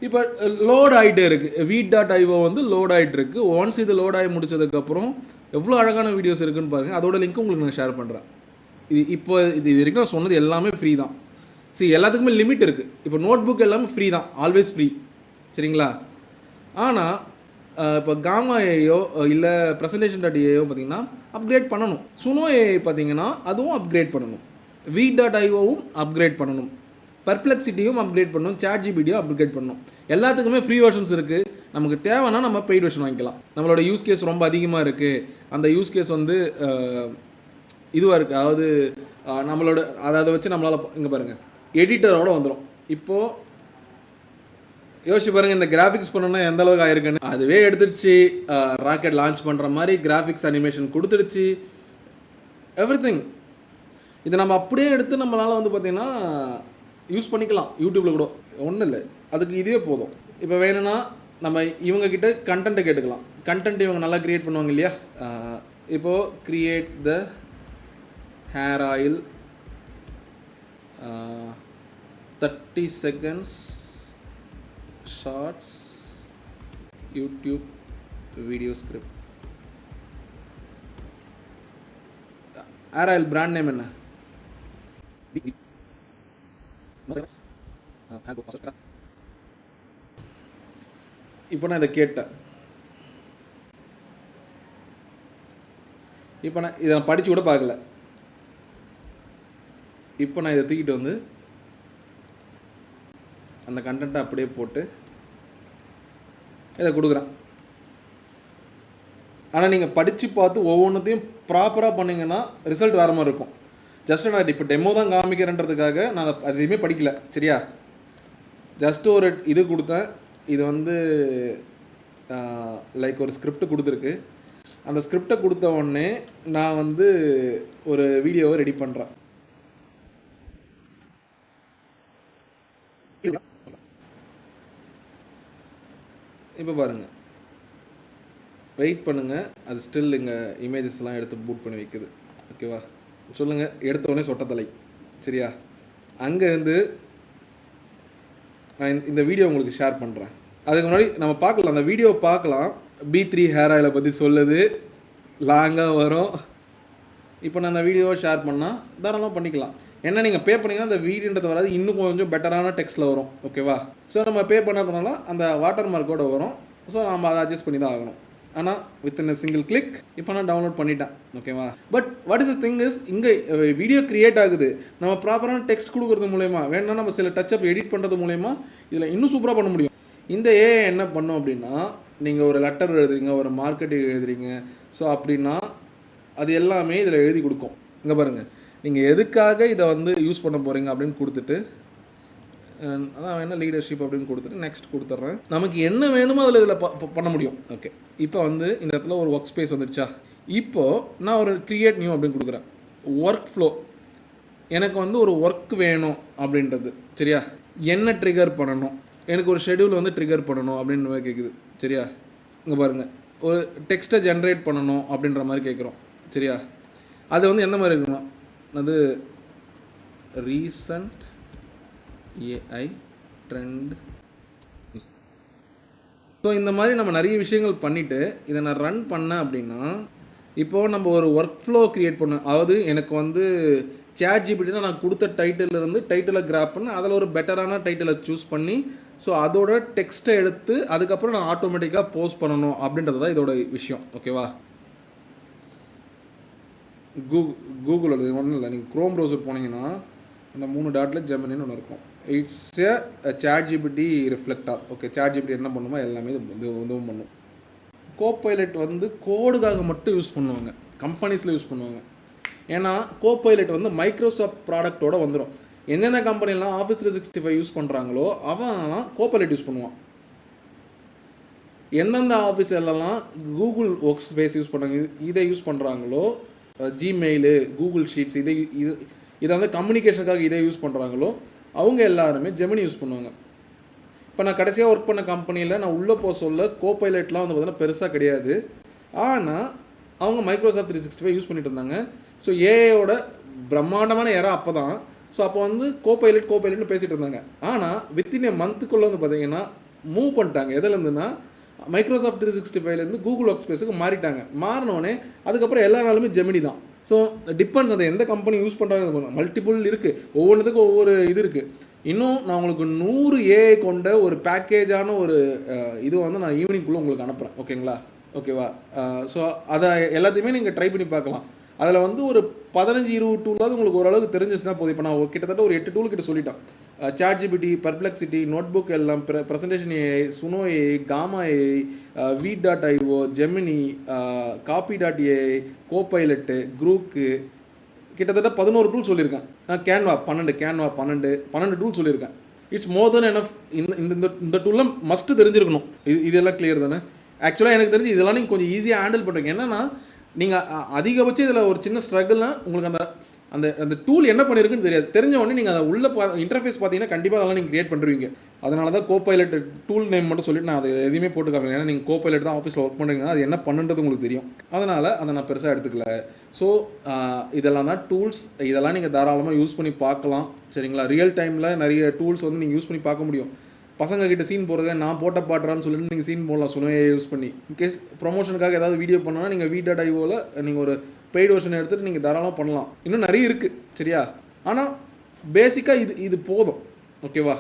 இப்போ லோட் ஆகிட்டே இருக்குது. v.io வந்து லோட் ஆகிட்டு இருக்குது. ஒன்ஸ் இது லோட் ஆகி முடிச்சதுக்கப்புறம் எவ்வளோ அழகான வீடியோஸ் இருக்குதுன்னு பாருங்கள். அதோட லிங்க் உங்களுக்கு நான் ஷேர் பண்ணுறேன். இது வரைக்கும் நான் சொன்னது எல்லாமே ஃப்ரீ தான். எல்லாத்துக்குமே லிமிட் இருக்குது. இப்போ நோட் புக் எல்லாமே ஃப்ரீ தான், ஆல்வேஸ் ஃப்ரீ, சரிங்களா? ஆனால் இப்போ காமா ஏயோ இல்லை ப்ரெசன்டேஷன்.ஏயோ பார்த்தீங்கன்னா அப்கிரேட் பண்ணணும். சுனோ ஏஐ பார்த்தீங்கன்னா அதுவும் அப்கிரேட் பண்ணணும், v.ioவும் அப்கிரேட் பண்ணணும், பர்ப்ளெக்சிட்டியும் அப்கிரேட் பண்ணணும், ChatGPTயும் அப்கிரேட் பண்ணணும். எல்லாத்துக்குமே ஃப்ரீ வெர்ஷன்ஸ் இருக்குது. நமக்கு தேவைன்னா நம்ம பெய்ட் வெர்ஷன் வாங்கிக்கலாம். நம்மளோட யூஸ் கேஸ் ரொம்ப அதிகமாக இருக்குது, அந்த யூஸ் கேஸ் வந்து இதுவாக இருக்குது. அதாவது நம்மளோட அதை வச்சு நம்மளால் இங்கே பாருங்கள் எடிட்டரோட வந்துடும். இப்போது யோசிச்சு பாருங்கள், இந்த கிராஃபிக்ஸ் பண்ணணும்னா எந்த அளவுக்கு ஆயிருக்குன்னு. அதுவே எடுத்துருச்சு, ராக்கெட் லான்ச் பண்ணுற மாதிரி கிராஃபிக்ஸ் அனிமேஷன் கொடுத்துடுச்சு, எவ்ரிதிங். இதை நம்ம அப்படியே எடுத்து நம்மளால் வந்து பார்த்திங்கன்னா யூஸ் பண்ணிக்கலாம் யூடியூப்பில் கூட, ஒன்றும் இல்லை, அதுக்கு இதுவே போதும். இப்போ வேணும்னா நம்ம இவங்கக்கிட்ட கண்டென்ட்டை கேட்டுக்கலாம். கண்டென்ட் இவங்க நல்லா க்ரியேட் பண்ணுவாங்க இல்லையா. இப்போது create the hair oil 30 seconds shorts YouTube video script. Hair oil brand name என்ன? இப்போ நான் இதை கேட்டேன். இப்போ நான் இதை படித்து கூட பார்க்கல. இப்போ நான் இதை தூக்கிட்டு வந்து அந்த கண்டென்ட்டை அப்படியே போட்டு இதை கொடுக்குறேன். ஆனால் நீங்கள் படித்து பார்த்து ஒவ்வொன்றத்தையும் ப்ராப்பராக பண்ணிங்கன்னா ரிசல்ட் வேறு மாதிரி இருக்கும். ஜஸ்ட் நான் இப்போ டெமோ தான் காமிக்கிறேன்றதுக்காக நான் அதை எதுவுமே படிக்கல, சரியா. ஜஸ்ட்டு ஒரு இது கொடுத்தேன். இது வந்து லைக் ஒரு ஸ்கிரிப்ட் கொடுத்துருக்கு. அந்த ஸ்கிரிப்டை கொடுத்த உடனே நான் வந்து ஒரு வீடியோவை ரெடி பண்ணுறேன். இப்போ பாருங்கள், வெயிட் பண்ணுங்கள், அது ஸ்டில் இங்கே இமேஜஸ்லாம் எடுத்து பூட் பண்ணி வைக்குது. ஓகேவா, சொல்லுங்கள். எடுத்தோடனே சொட்டத்தலை, சரியா. அங்கேருந்து நான் இந்த வீடியோ உங்களுக்கு ஷேர் பண்ணுறேன். அதுக்கு முன்னாடி நம்ம பார்க்கலாம், அந்த வீடியோ பார்க்கலாம். B3 ஹேர் ஆயிலை பற்றி சொல்லுது, லாங்காக வரும். இப்போ நான் அந்த வீடியோவை ஷேர் பண்ணால் தாராளமாக பண்ணிக்கலாம். ஏன்னா நீங்கள் பே பண்ணிங்கன்னா அந்த வீடியோன்றது வராது, இன்னும் கொஞ்சம் பெட்டரான டெக்ஸ்ட்டில் வரும். ஓகேவா. ஸோ நம்ம பே பண்ணாதனால அந்த வாட்டர் மார்க்கோடு வரும். ஸோ நம்ம அதை அட்ஜஸ்ட் பண்ணி தான் ஆகணும். ஆனால் வித்தின் சிங்கிள் கிளிக் இப்போ நான் டவுன்லோட் பண்ணிட்டேன். ஓகேவா. But what is the thing is, இங்கே வீடியோ க்ரியேட் ஆகுது. நம்ம ப்ராப்பரான டெக்ஸ்ட் கொடுக்குறது மூலயமா, வேணும்னா நம்ம சில டச்சப் எடிட் பண்ணுறது மூலயமா இதில் இன்னும் சூப்பராக பண்ண முடியும். இந்த ஏஐ என்ன பண்ணோம் அப்படின்னா, நீங்கள் ஒரு லெட்டர் எழுதுறீங்க, ஒரு மார்க்கெட்டிங் எழுதுறீங்க, ஸோ அப்படின்னா அது எல்லாமே இதில் எழுதி கொடுக்கும். இங்கே பாருங்கள், நீங்கள் எதுக்காக இதை வந்து யூஸ் பண்ண போகிறீங்க அப்படின்னு கொடுத்துட்டு, அதான் என்ன லீடர்ஷிப் அப்படின்னு கொடுத்துட்டு நெக்ஸ்ட் கொடுத்துட்றேன். நமக்கு என்ன வேணுமோ அதில் இதில் பண்ண முடியும். ஓகே, இப்போ வந்து இந்த இடத்துல ஒரு ஒர்க் ஸ்பேஸ் வந்துடுச்சா. இப்போது நான் ஒரு க்ரியேட் நியூ அப்படின்னு கொடுக்குறேன். ஒர்க் ஃப்ளோ, எனக்கு வந்து ஒரு ஒர்க் வேணும் அப்படின்றது, சரியா. என்ன ட்ரிகர் பண்ணணும், எனக்கு ஒரு ஷெடியூல் வந்து ட்ரிகர் பண்ணணும் அப்படின்ற மாதிரி கேட்குது, சரியா. இங்கே பாருங்கள், ஒரு டெக்ஸ்ட்டை ஜென்ரேட் பண்ணணும் அப்படின்ற மாதிரி கேட்குறோம், சரியா. அது வந்து எந்த மாதிரி இருக்கணும், அது ரீசன்ட் ஏஐ ட்ரெண்ட். ஸோ இந்த மாதிரி நம்ம நிறைய விஷயங்கள் பண்ணிவிட்டு இதை நான் ரன் பண்ணேன் அப்படின்னா, இப்போது நம்ம ஒரு ஒர்க் ஃப்ளோ க்ரியேட் பண்ணேன். அதாவது எனக்கு வந்து ChatGPT தான் நான் கொடுத்த டைட்டிலிருந்து டைட்டிலை கிராப் பண்ணி அதில் ஒரு பெட்டரான டைட்டிலை சூஸ் பண்ணி, ஸோ அதோட டெக்ஸ்ட்டை எடுத்து அதுக்கப்புறம் நான் ஆட்டோமேட்டிக்காக போஸ்ட் பண்ணணும் அப்படின்றது தான் இதோட விஷயம். ஓகேவா. கூகுளோட ஒன்றும் இல்லை, நீங்கள் க்ரோம் ப்ரௌசர் போனீங்கன்னா அந்த 3 டாட்டில் ஜெமினின்னு ஒன்று இருக்கும். It's ChatGPT reflector. Okay, ChatGPT என்ன பண்ணுமோ எல்லாமே இதுவும் பண்ணும். கோபைலட் வந்து கோடுக்காக மட்டும் யூஸ் பண்ணுவாங்க, கம்பெனிஸில் யூஸ் பண்ணுவாங்க. ஏன்னா கோபைலட் வந்து மைக்ரோசாஃப்ட் ப்ராடக்டோட வந்துடும். எந்தெந்த கம்பெனிலாம் Office 365 யூஸ் பண்ணுறாங்களோ அவன்லாம் கோபைலட் யூஸ் பண்ணுவான். எந்தெந்த ஆஃபீஸ் எல்லாம் கூகுள் ஒர்க் ஸ்பேஸ் யூஸ் பண்ணாங்க, இதை யூஸ் பண்ணுறாங்களோ, ஜிமெயிலு, கூகுள் ஷீட்ஸ், இதை வந்து கம்யூனிகேஷனுக்காக இதை யூஸ் பண்ணுறாங்களோ அவங்க எல்லாருமே ஜெமினி யூஸ் பண்ணுவாங்க. இப்போ நான் கடைசியாக ஒர்க் பண்ண கம்பெனியில் நான் உள்ளே போக சொல்ல கோபைலட்லாம் வந்து பார்த்தீங்கன்னா பெருசாக கிடையாது. ஆனால் அவங்க மைக்ரோசாஃப்ட் 365 யூஸ் பண்ணிட்டு இருந்தாங்க. ஸோ ஏஐயோட பிரம்மாண்டமான ஏரா அப்போ தான். ஸோ அப்போ வந்து கோபைலட்னு பேசிகிட்டு இருந்தாங்க. ஆனால் வித்தின் ஏ மந்த்துக்குள்ளே வந்து பார்த்தீங்கன்னா மூவ் பண்ணிட்டாங்க. எதுலேருந்துன்னா மைக்ரோசாஃப்ட் 365லேருந்து கூகுள் ஒர்க் ஸ்பேஸுக்கு மாறிட்டாங்க. மாறினோடனே அதுக்கப்புறம் எல்லா நாளுமே ஜெமினி தான். ஸோ டிபெண்ட்ஸ், அதை எந்த கம்பெனி யூஸ் பண்ணுறாங்க, மல்டிபிள் இருக்குது, ஒவ்வொன்றுத்துக்கும் ஒவ்வொரு இது இருக்குது. இன்னும் நான் உங்களுக்கு 100 ஏஐ கொண்ட ஒரு பேக்கேஜான ஒரு இது வந்து நான் ஈவினிங்குள்ளே உங்களுக்கு அனுப்புகிறேன். ஓகேங்களா. ஓகேவா. ஸோ அதை எல்லாத்தையுமே நீங்கள் ட்ரை பண்ணி பார்க்கலாம். அதில் வந்து ஒரு 15-20 டூலாவது உங்களுக்கு ஓரளவுக்கு தெரிஞ்சிச்சுன்னா போதும். இப்போ நான் கிட்டத்தட்ட ஒரு 8 டூல் கிட்ட சொல்லிட்டேன். ChatGPT, பெர்ப்ளெக்சிட்டி, நோட்புக் எல்லாம், presentation AI, Suno AI, Gamma AI, V.io, Gemini, காப்பி.ai, கோபைலட்டு, குரூக்கு, கிட்டத்தட்ட 11 டூல் சொல்லியிருக்கேன். கேன்வா 12 டூல் சொல்லியிருக்கேன். It's more than enough. இந்த டூல்லாம் மஸ்ட்டு தெரிஞ்சிருக்கணும். இதெல்லாம் கிளியர் தானே. ஆக்சுவலாக எனக்கு தெரிஞ்சு இதெல்லாம் நீங்கள் கொஞ்சம் ஈஸியாக ஹேண்டில் பண்ணுறீங்க. என்னென்னா நீங்கள் அதிகபட்சம் இதில் ஒரு சின்ன ஸ்ட்ரகிள்னால் உங்களுக்கு அந்த அந்த அந்த டூல் என்ன பண்ணியிருக்குன்னு தெரியாது. தெரிஞ்ச உடனே நீங்கள் அதை உள்ள இன்டர்ஃபேஸ் பார்த்தீங்கன்னா கண்டிப்பாக அதெல்லாம் நீங்கள் கிரியேட் பண்ணுவீங்க. அதனால தான் கோபைலட் டூல் நேம் மட்டும் சொல்லிட்டு நான் அதை எதுவுமே போட்டு காமிக்கிறேன். ஏன்னா நீங்கள் கோபைலட் தான் ஆஃபீஸில் ஒர்க் பண்ணுறீங்க, அது என்ன பண்ணுன்றது உங்களுக்கு தெரியும். அதனால் அதை நான் பெருசாக எடுத்துக்கல. ஸோ இதெல்லாம் தான் டூல்ஸ். இதெல்லாம் நீங்கள் தாராளமாக யூஸ் பண்ணி பார்க்கலாம். சரிங்களா? ரியல் டைமில் நிறைய டூல்ஸ் வந்து நீங்கள் யூஸ் பண்ணி பார்க்க முடியும். பசங்க கிட்ட சீன் போடுறத நான் போட்ட பாடுறான்னு சொல்லிட்டு நீங்கள் சீன் போடலாம் சுனோயை யூஸ் பண்ணி. இன்கேஸ் ப்ரொமோஷனுக்காக ஏதாவது வீடியோ பண்ணோன்னா நீங்கள் V.IOவில் நீங்கள் ஒரு பெய்டு வெர்ஷன் எடுத்துகிட்டு நீங்கள் தாராளமாக பண்ணலாம். இன்னும் நிறைய இருக்குது. சரியா? ஆனால் பேசிக்காக இது போதும். ஓகேவா?